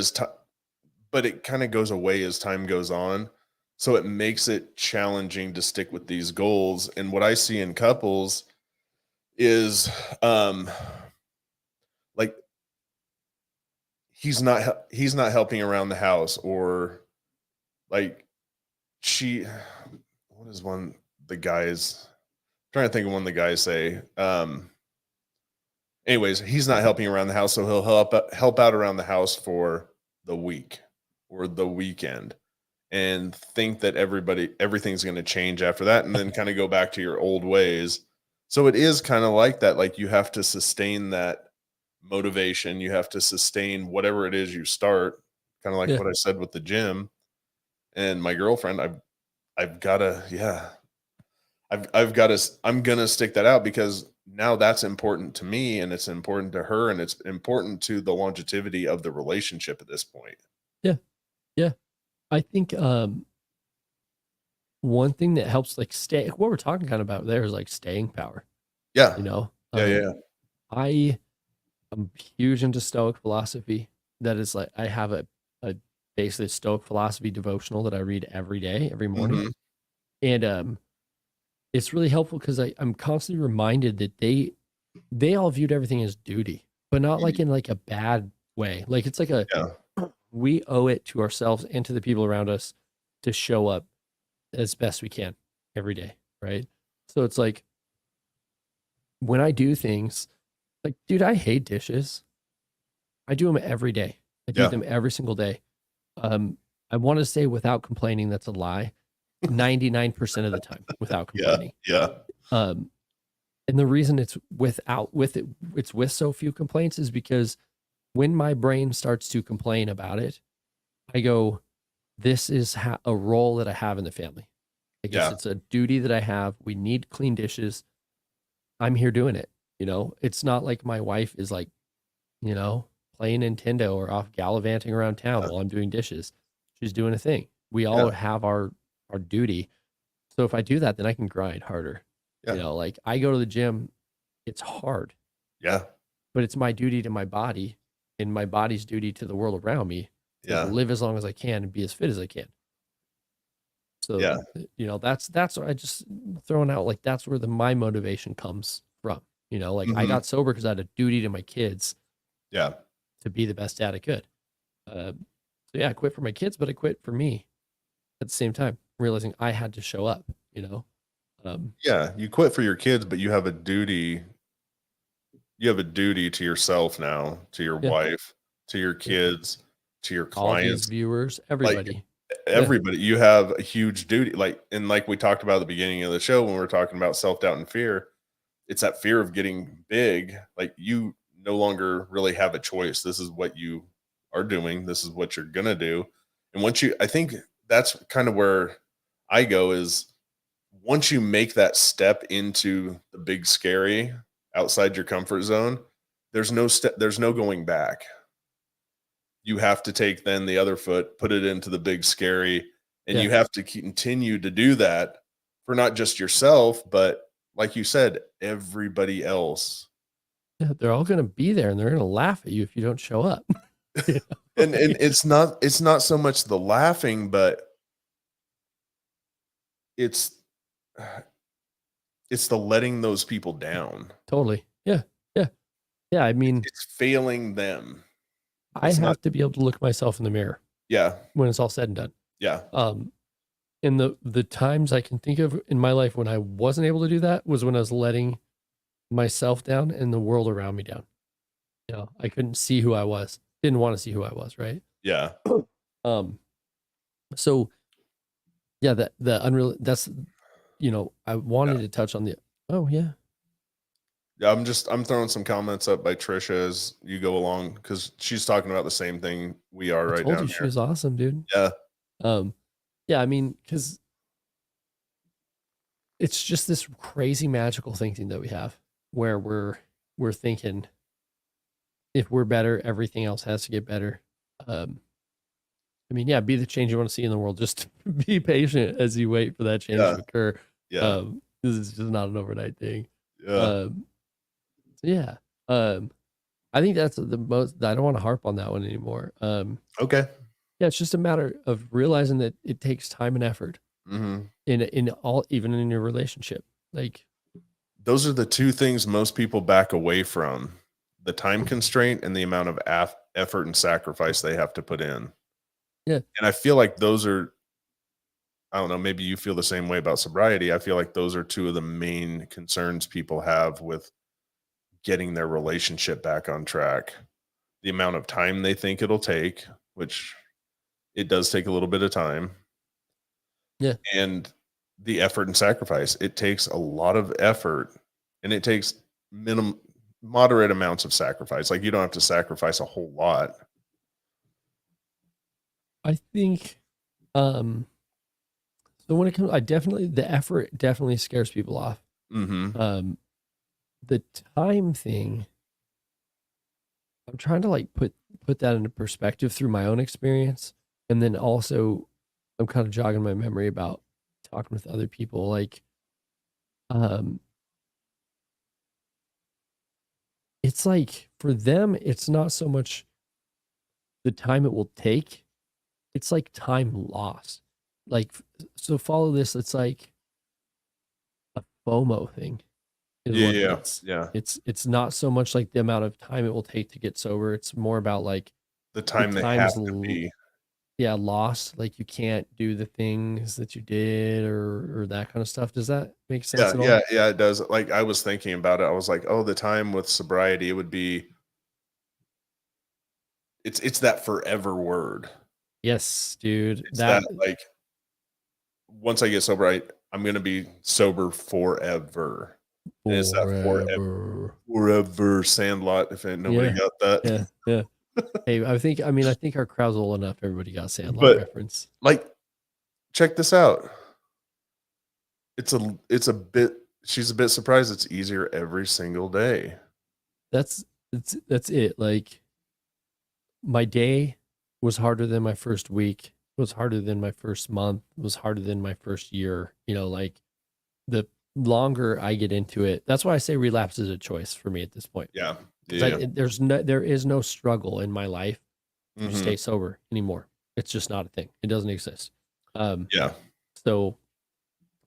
but it kind of goes away as time goes on. So it makes it challenging to stick with these goals. And what I see in couples is um like he's not helping around the house, or like she what is one the guys trying to think of one the guys say. Anyways, he's not helping around the house, so he'll help out around the house for the week or the weekend and think that everything's going to change after that, and then kind of go back to your old ways. So it is kind of like that. Like you have to sustain that motivation. You have to sustain whatever it is you start. Kind of like Yeah. what I said with the gym and my girlfriend. I've got to, yeah, I've got to, I'm going to stick that out because now that's important to me and it's important to her and it's important to the longevity of the relationship at this point. Yeah. Yeah. I think one thing that helps like stay what we're talking kind of about there is like staying power, Yeah. you know. Yeah. Yeah. I am huge into Stoic philosophy. That is like I have a basically Stoic philosophy devotional that I read every day, every morning. Hmm. And it's really helpful because I'm constantly reminded that they all viewed everything as duty, but not like in like a bad way. Like it's like a Yeah. we owe it to ourselves and to the people around us to show up as best we can every day, right? So it's like when I do things, like, dude, I hate dishes. I do them every day. I do Yeah. them every single day. Um, I want to say without complaining, that's a lie. 99% of the time without Yeah. complaining. Yeah. Um, and the reason it's with so few complaints is because when my brain starts to complain about it, I go, this is a role that I have in the family. I guess Yeah. it's a duty that I have. We need clean dishes. I'm here doing it. You know, it's not like my wife is like, you know, playing Nintendo or off gallivanting around town Yeah. while I'm doing dishes. She's doing a thing. We Yeah. all have our duty. So if I do that, then I can grind harder. You Yeah. know, like I go to the gym, it's hard, Yeah. but it's my duty to my body and my body's duty to the world around me to Yeah. live as long as I can and be as fit as I can. So, Yeah. you know, that's what I just throwing out like that's where my motivation comes from. You know, like I Hmm. got sober because I had a duty to my kids Yeah. to be the best dad I could. Uh, so yeah, I quit for my kids, but I quit for me at the same time, realizing I had to show up. You know, um, Yeah. You quit for your kids, but you have a duty. You have a duty to yourself now, to your yeah, wife, to your yeah. kids, to your All these clients, viewers, like everybody. Yeah, everybody. You have a huge duty. Like, and like we talked about at the beginning of the show when we were talking about self-doubt and fear, it's that fear of getting big. Like you no longer really have a choice. This is what you are doing. This is what you're gonna do. And once I think that's kind of where I go is once you make that step into the big scary outside your comfort zone, there's no going back. You have to take then the other foot, put it into the big scary, and yeah, you have to continue to do that for not just yourself, but like you said, everybody else. yeah. They're all gonna be there, and they're gonna laugh at you if you don't show up. You know, And it's not so much the laughing, but it's it's the letting those people down. Totally. Yeah. Yeah. Yeah. I mean, It's failing them. I It's not. have to be able to look myself in the mirror Yeah. when it's all said and done. Yeah. And the times I can think of in my life when I wasn't able to do that was when I was letting myself down and the world around me down. You know, I couldn't see who I was. Didn't want to see who I was, right? Yeah. So yeah, the unreal that's I wanted Yeah. to touch on the oh yeah. Yeah. I'm throwing some comments up by Trisha as you go along because she's talking about the same thing we are I right told down you she here. was awesome, dude. Yeah. Yeah, I mean, because it's just this crazy magical thinking that we have where we're thinking if we're better, everything else has to get better. I mean, yeah, be the change you want to see in the world. Just be patient as you wait for that change Yeah. to occur. Yeah. This is just not an overnight thing. Yeah. Um, so yeah, I think that's the most. I don't want to harp on that one anymore. Okay. Yeah, it's just a matter of realizing that it takes time and effort Mm-hmm. in all, even in your relationship. Like, Those are the two things most people back away from: the time constraint and the amount of effort and sacrifice they have to put in. yeah, And I feel like those are, I don't know, maybe you feel the same way about sobriety. I feel like those are two of the main concerns people have with getting their relationship back on track. The amount of time they think it'll take, which it does take a little bit of time, yeah. and the effort and sacrifice. It takes a lot of effort and it takes minimum moderate amounts of sacrifice. Like you don't have to sacrifice a whole lot. I think. Um, so when it comes, I definitely the effort definitely scares people off. Mm-hmm. The time thing, I'm trying to like put that into perspective through my own experience, and then also I'm kind of jogging my memory about talking with other people. Like, um, it's like for them, it's not so much the time it will take; it's like time lost. Like, so follow this. It's like a FOMO thing is Yeah, what it yeah, is. yeah. It's not so much like the amount of time it will take to get sober. It's more about like The the time they have times to be. yeah, lost, like you can't do the things that you did or that kind of stuff. Does that make sense Yeah, at yeah, all? yeah, it does. Like I was thinking about it. I was like, oh, the time with sobriety, it would be it's that forever word. Yes, dude. It's that That like once I get sober, I'm gonna be sober forever. And it's that forever. forever Sandlot, if ain't nobody Yeah. got that. Yeah. Yeah. Hey, I think our crowd's old enough. Everybody got Sandlot But reference. like, check this out. It's a bit she's a bit surprised it's easier every single day. That's that's it. Like my day was harder than my first week, was harder than my first month, was harder than my first year. Like the longer I get into it, that's why I say relapse is a choice for me at this point. Yeah. Because Yeah. there is no struggle in my life to Mhm. stay sober anymore. It's just not a thing. It doesn't exist. Um, Yeah. so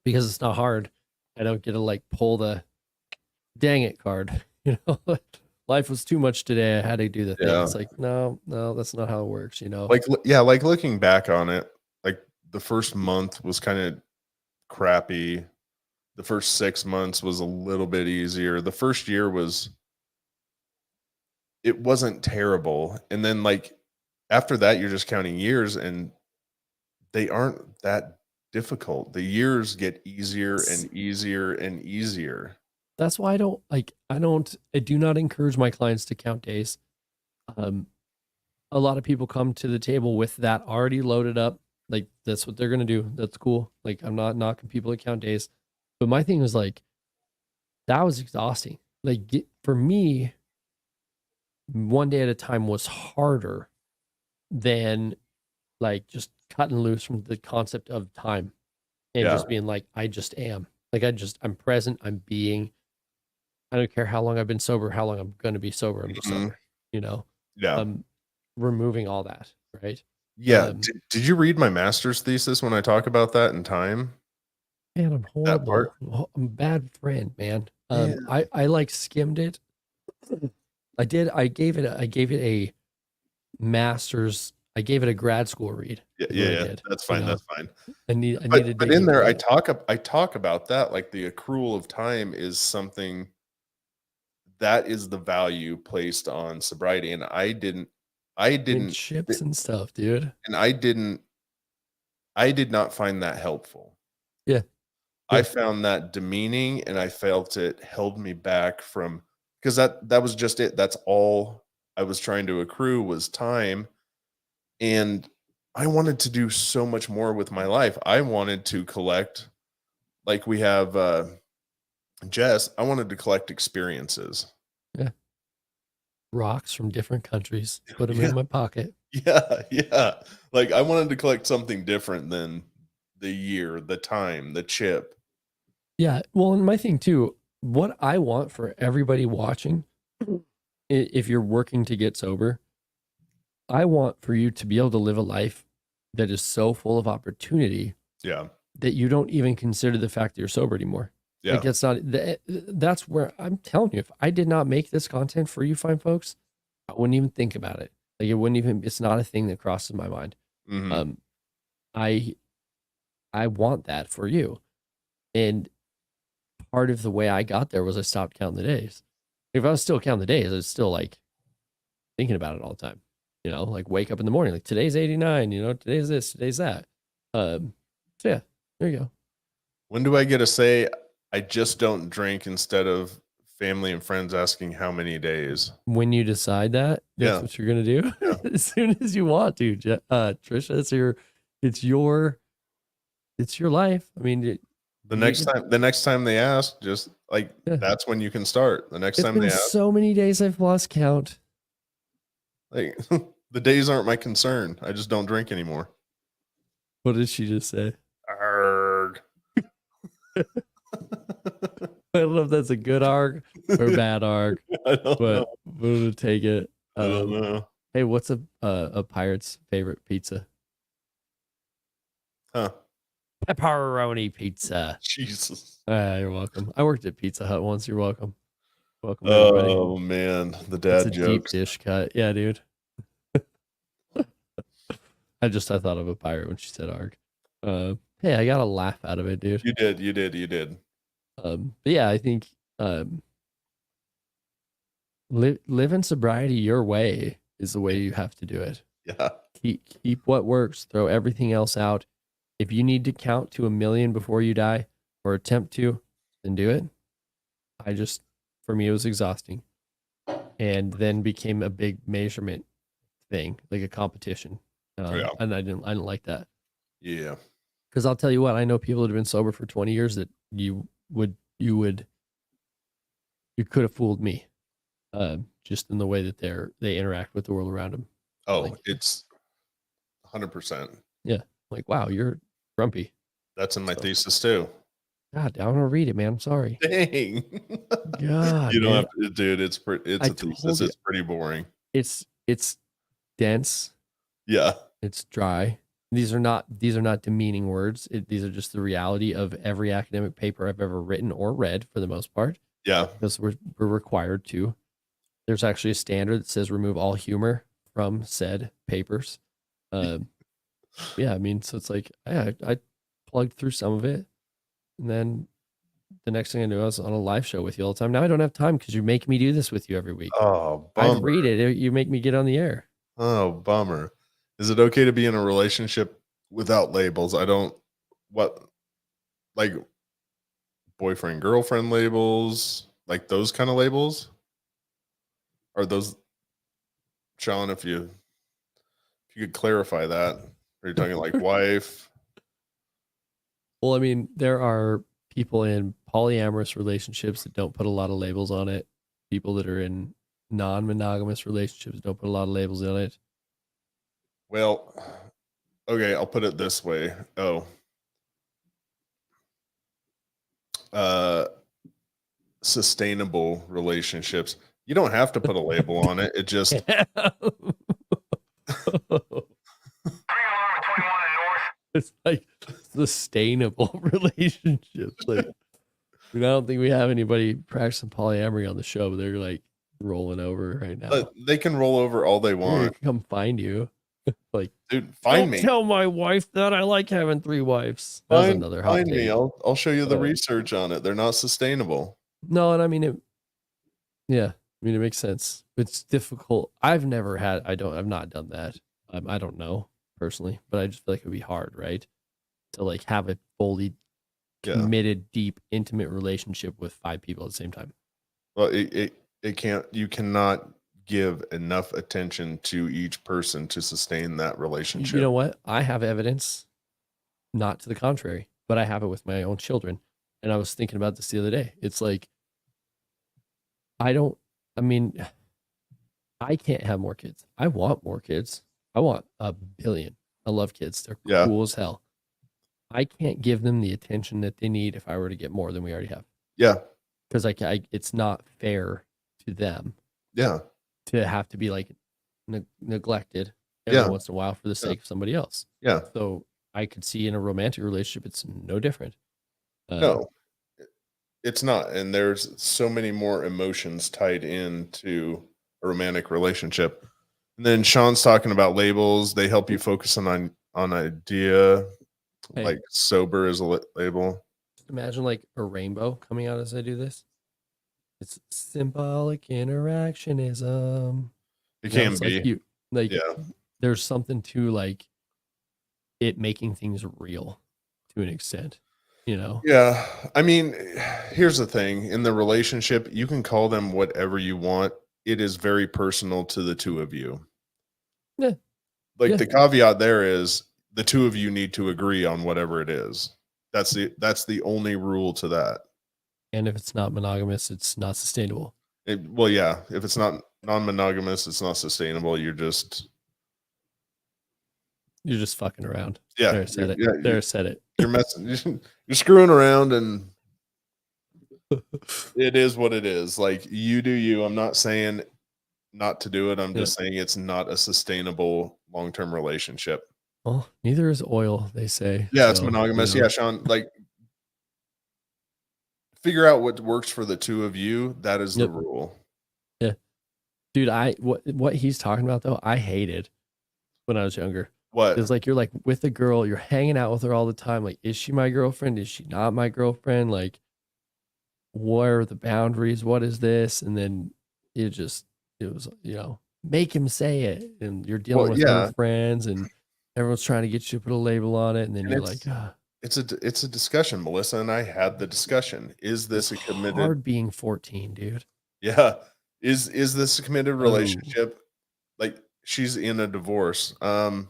because it's not hard, I don't get to like pull the dang it card. Life was too much today. I had to do the thing. Yeah. It's like, no, that's not how it works, Like looking back on it, like the first month was kind of crappy. The first 6 months was a little bit easier. The first year it wasn't terrible. And then like after that you're just counting years and they aren't that difficult. The years get easier S- and easier and easier. That's why I do not encourage my clients to count days. Um, a lot of people come to the table with that already loaded up. Like that's what they're gonna do. That's cool. Like I'm not knocking people that count days, but my thing was like that was exhausting. Like for me, one day at a time was harder than like just cutting loose from the concept of time and Yeah. just being like I just am. Like I'm present. I'm being. I don't care how long I've been sober, how long I'm gonna be sober. I'm just Mhm. sober. You know, Yeah. um, removing all that. Right. Yeah. Um, Did you read my master's thesis when I talk about that in time? Man, I'm That part. horrible. I'm a bad friend, man. Yeah. I like skimmed it. I did. I gave it a master's. I gave it a grad school read. Yeah, Is what I yeah, did. that's You fine. know, That's fine. I need to But dig in into there, it. I talk about that, like the accrual of time is something that is the value placed on sobriety, and I I mean, didn't, chips and stuff, dude. and I did not find that helpful. Yeah, I yeah. found that demeaning, and I felt it held me back from because that was just it. That's all I was trying to accrue was time, and I wanted to do so much more with my life. I wanted to collect, like we have Jess. I wanted to collect experiences. Yeah. Rocks from different countries. Put them Yeah, in my pocket. yeah, yeah. Like I wanted to collect something different than the year, the time, the chip. Yeah. Well, and my thing too, what I want for everybody watching, if you're working to get sober, I want for you to be able to live a life that is so full of opportunity Yeah, that you don't even consider the fact that you're sober anymore. yeah. Like it's not that's where I'm telling you, if I did not make this content for you fine folks, I wouldn't even think about it. Like it wouldn't even, it's not a thing that crosses my mind. Hmm. Um, I I want that for you. And part of the way I got there was I stopped counting the days. If I was still counting the days, I was still like thinking about it all the time. You know, like wake up in the morning, like today's 89, you know, today's this, today's that. So yeah, there you go. When do I get to say I just don't drink instead of family and friends asking how many days? When you decide that, that's Yeah, what you're gonna do yeah. as soon as you want to. Trisha, it's your, it's your life. I mean, you get, The next time they ask, just like yeah. that's when you can start. The next It's time they been ask, so many days I've lost count. like the days aren't my concern. I just don't drink anymore. What did she just say? Arrgh. I don't know if that's a good arg or bad arg, I don't know. but we're gonna take it. I don't know. Hey, what's a pirate's favorite pizza? Huh. Pepperoni pizza. Jesus. You're welcome. I worked at Pizza Hut once. You're welcome. Welcome everybody. Oh man, the It's dad a deep jokes. dish cut. Yeah, dude. I thought of a pirate when she said arg. Hey, I got a laugh out of it, dude. You did, you did, you did. But yeah, I think live in sobriety your way is the way you have to do it. Yeah. Keep what works, throw everything else out. If you need to count to 1,000,000 before you die or attempt to, then do it. For me, it was exhausting, and then became a big measurement thing, like a competition. Yeah. And I didn't like that. Yeah. Because I'll tell you what, I know people that have been sober for 20 years that you could have fooled me, just in the way that they interact with the world around them. Oh, Like, it's 100%. yeah, like wow, you're grumpy. That's in my So, thesis too. God, I want to read it, man. I'm sorry. Dang. God, You don't man, have to, dude. It's I a thesis. told you It's pretty boring. it's dense. Yeah. It's dry. These are not demeaning words. These are just the reality of every academic paper I've ever written or read, for the most part, Yeah. because we're required to. There's actually a standard that says remove all humor from said papers. Yeah, I mean, so it's like I plugged through some of it, and then the next thing I knew, I was on a live show with you all the time. Now I don't have time because you make me do this with you every week. Oh, I bummer. read it. You make me get on the air. Oh, bummer. Is it okay to be in a relationship without labels? I don't, what, like boyfriend, girlfriend labels, like those kind of labels? Are those, Sean, if you could clarify that? Are you talking like wife? Well, I mean, there are people in polyamorous relationships that don't put a lot of labels on it. People that are in non-monogamous relationships don't put a lot of labels on it. Well, okay, I'll put it this way. Oh, uh, sustainable relationships. You don't have to put a label on it. It just, It's like sustainable relationships. Like, I don't think we have anybody practicing polyamory on the show, but they're like rolling over right now. They can roll over all they They're gonna want. come find you. Like, Dude, find don't me. tell my wife that I like having 3 wives. That was another hot Find me. take. I'll show you the research on it. They're not sustainable. No, and I mean it makes sense. It's difficult. I've not done that. I don't know personally, but I just feel like it would be hard, right? To like have a fully committed, deep, intimate relationship with 5 people at the same time. Well, it can't. You cannot give enough attention to each person to sustain that relationship. You know what? I have evidence, not to the contrary, but I have it with my own children. And I was thinking about this the other day. It's like, I can't have more kids. I want more kids. I want 1 billion. I love kids. They're cool as hell. I can't give them the attention that they need if I were to get more than we already have. Yeah. Because it's not fair to them. Yeah. To have to be like neglected every once in a while for the sake of somebody else. Yeah. So I could see in a romantic relationship, it's no different. No, it's not. And there's so many more emotions tied into a romantic relationship. And then Sean's talking about labels. They help you focus on idea. Hey, like sober is a label. Imagine like a rainbow coming out as I do this. It's symbolic interactionism. It can be. There's something to like it making things real to an extent, you know? Yeah. I mean, here's the thing. In the relationship, you can call them whatever you want. It is very personal to the two of you. Yeah. The caveat there is the two of you need to agree on whatever it is. That's the only rule to that. And if it's not monogamous, it's not sustainable. If it's not non-monogamous, it's not sustainable. You're just fucking around. Yeah. There said it. There said it. You're messing. You're screwing around, and it is what it is. Like, you do you. I'm not saying not to do it. I'm just saying it's not a sustainable long-term relationship. Well, neither is oil, they say. Yeah, it's monogamous. Yeah, Sean, like, figure out what works for the two of you. That is the rule. Yeah. Dude, what he's talking about though, I hated when I was younger. What? It's like you're like with a girl, you're hanging out with her all the time. Like, is she my girlfriend? Is she not my girlfriend? Like, what are the boundaries? What is this? And then it was, make him say it. And you're dealing with her friends and everyone's trying to get you to put a label on it. And then you're like, it's a discussion. Melissa and I had the discussion. Is this a committed? Hard being 14, dude. Yeah. Is this a committed relationship? Like, she's in a divorce. A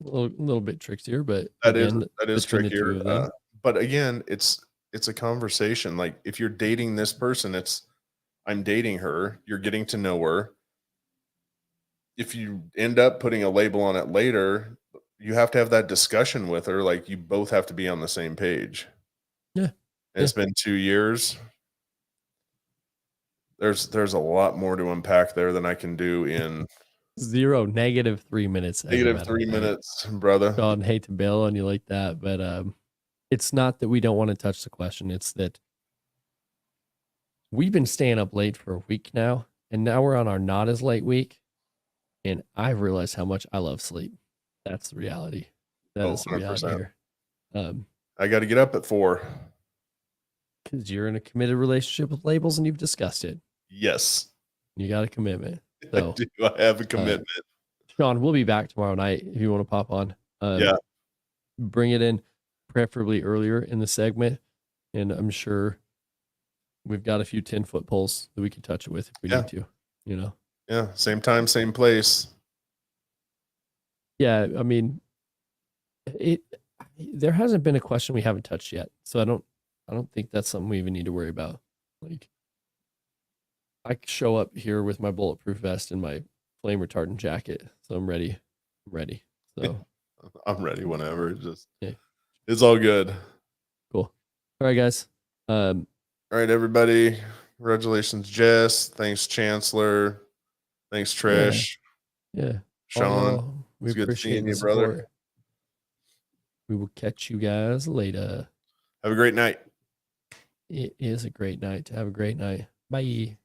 little bit trickier, but that is trickier. But again, it's a conversation. Like, if you're dating this person, I'm dating her. You're getting to know her. If you end up putting a label on it later, you have to have that discussion with her. Like, you both have to be on the same page. Yeah. It's been 2 years. There's a lot more to unpack there than I can do in -3 minutes. -3 minutes, brother. Sean, hate to bail on you like that, but it's not that we don't want to touch the question. It's that we've been staying up late for a week now, and now we're on our not as late week, and I've realized how much I love sleep. That's the reality. That is the reality here. I got to get up at 4. Because you're in a committed relationship with labels, and you've discussed it. Yes. You got a commitment. So, I have a commitment. Sean, we'll be back tomorrow night if you want to pop on. Bring it in preferably earlier in the segment. And I'm sure we've got a few 10-foot poles that we can touch it with if we need to, Yeah. Same time, same place. Yeah. I mean, there hasn't been a question we haven't touched yet. So I don't think that's something we even need to worry about. Like, I show up here with my bulletproof vest and my flame retardant jacket, so I'm ready. So I'm ready whenever. It's all good. Cool. All right, guys. All right, everybody. Congratulations, Jess. Thanks, Chancellor. Thanks, Trish. Yeah. Sean. We it's good appreciate seeing you, support. brother. We will catch you guys later. Have a great night. It is a great night. Have a great night. Bye.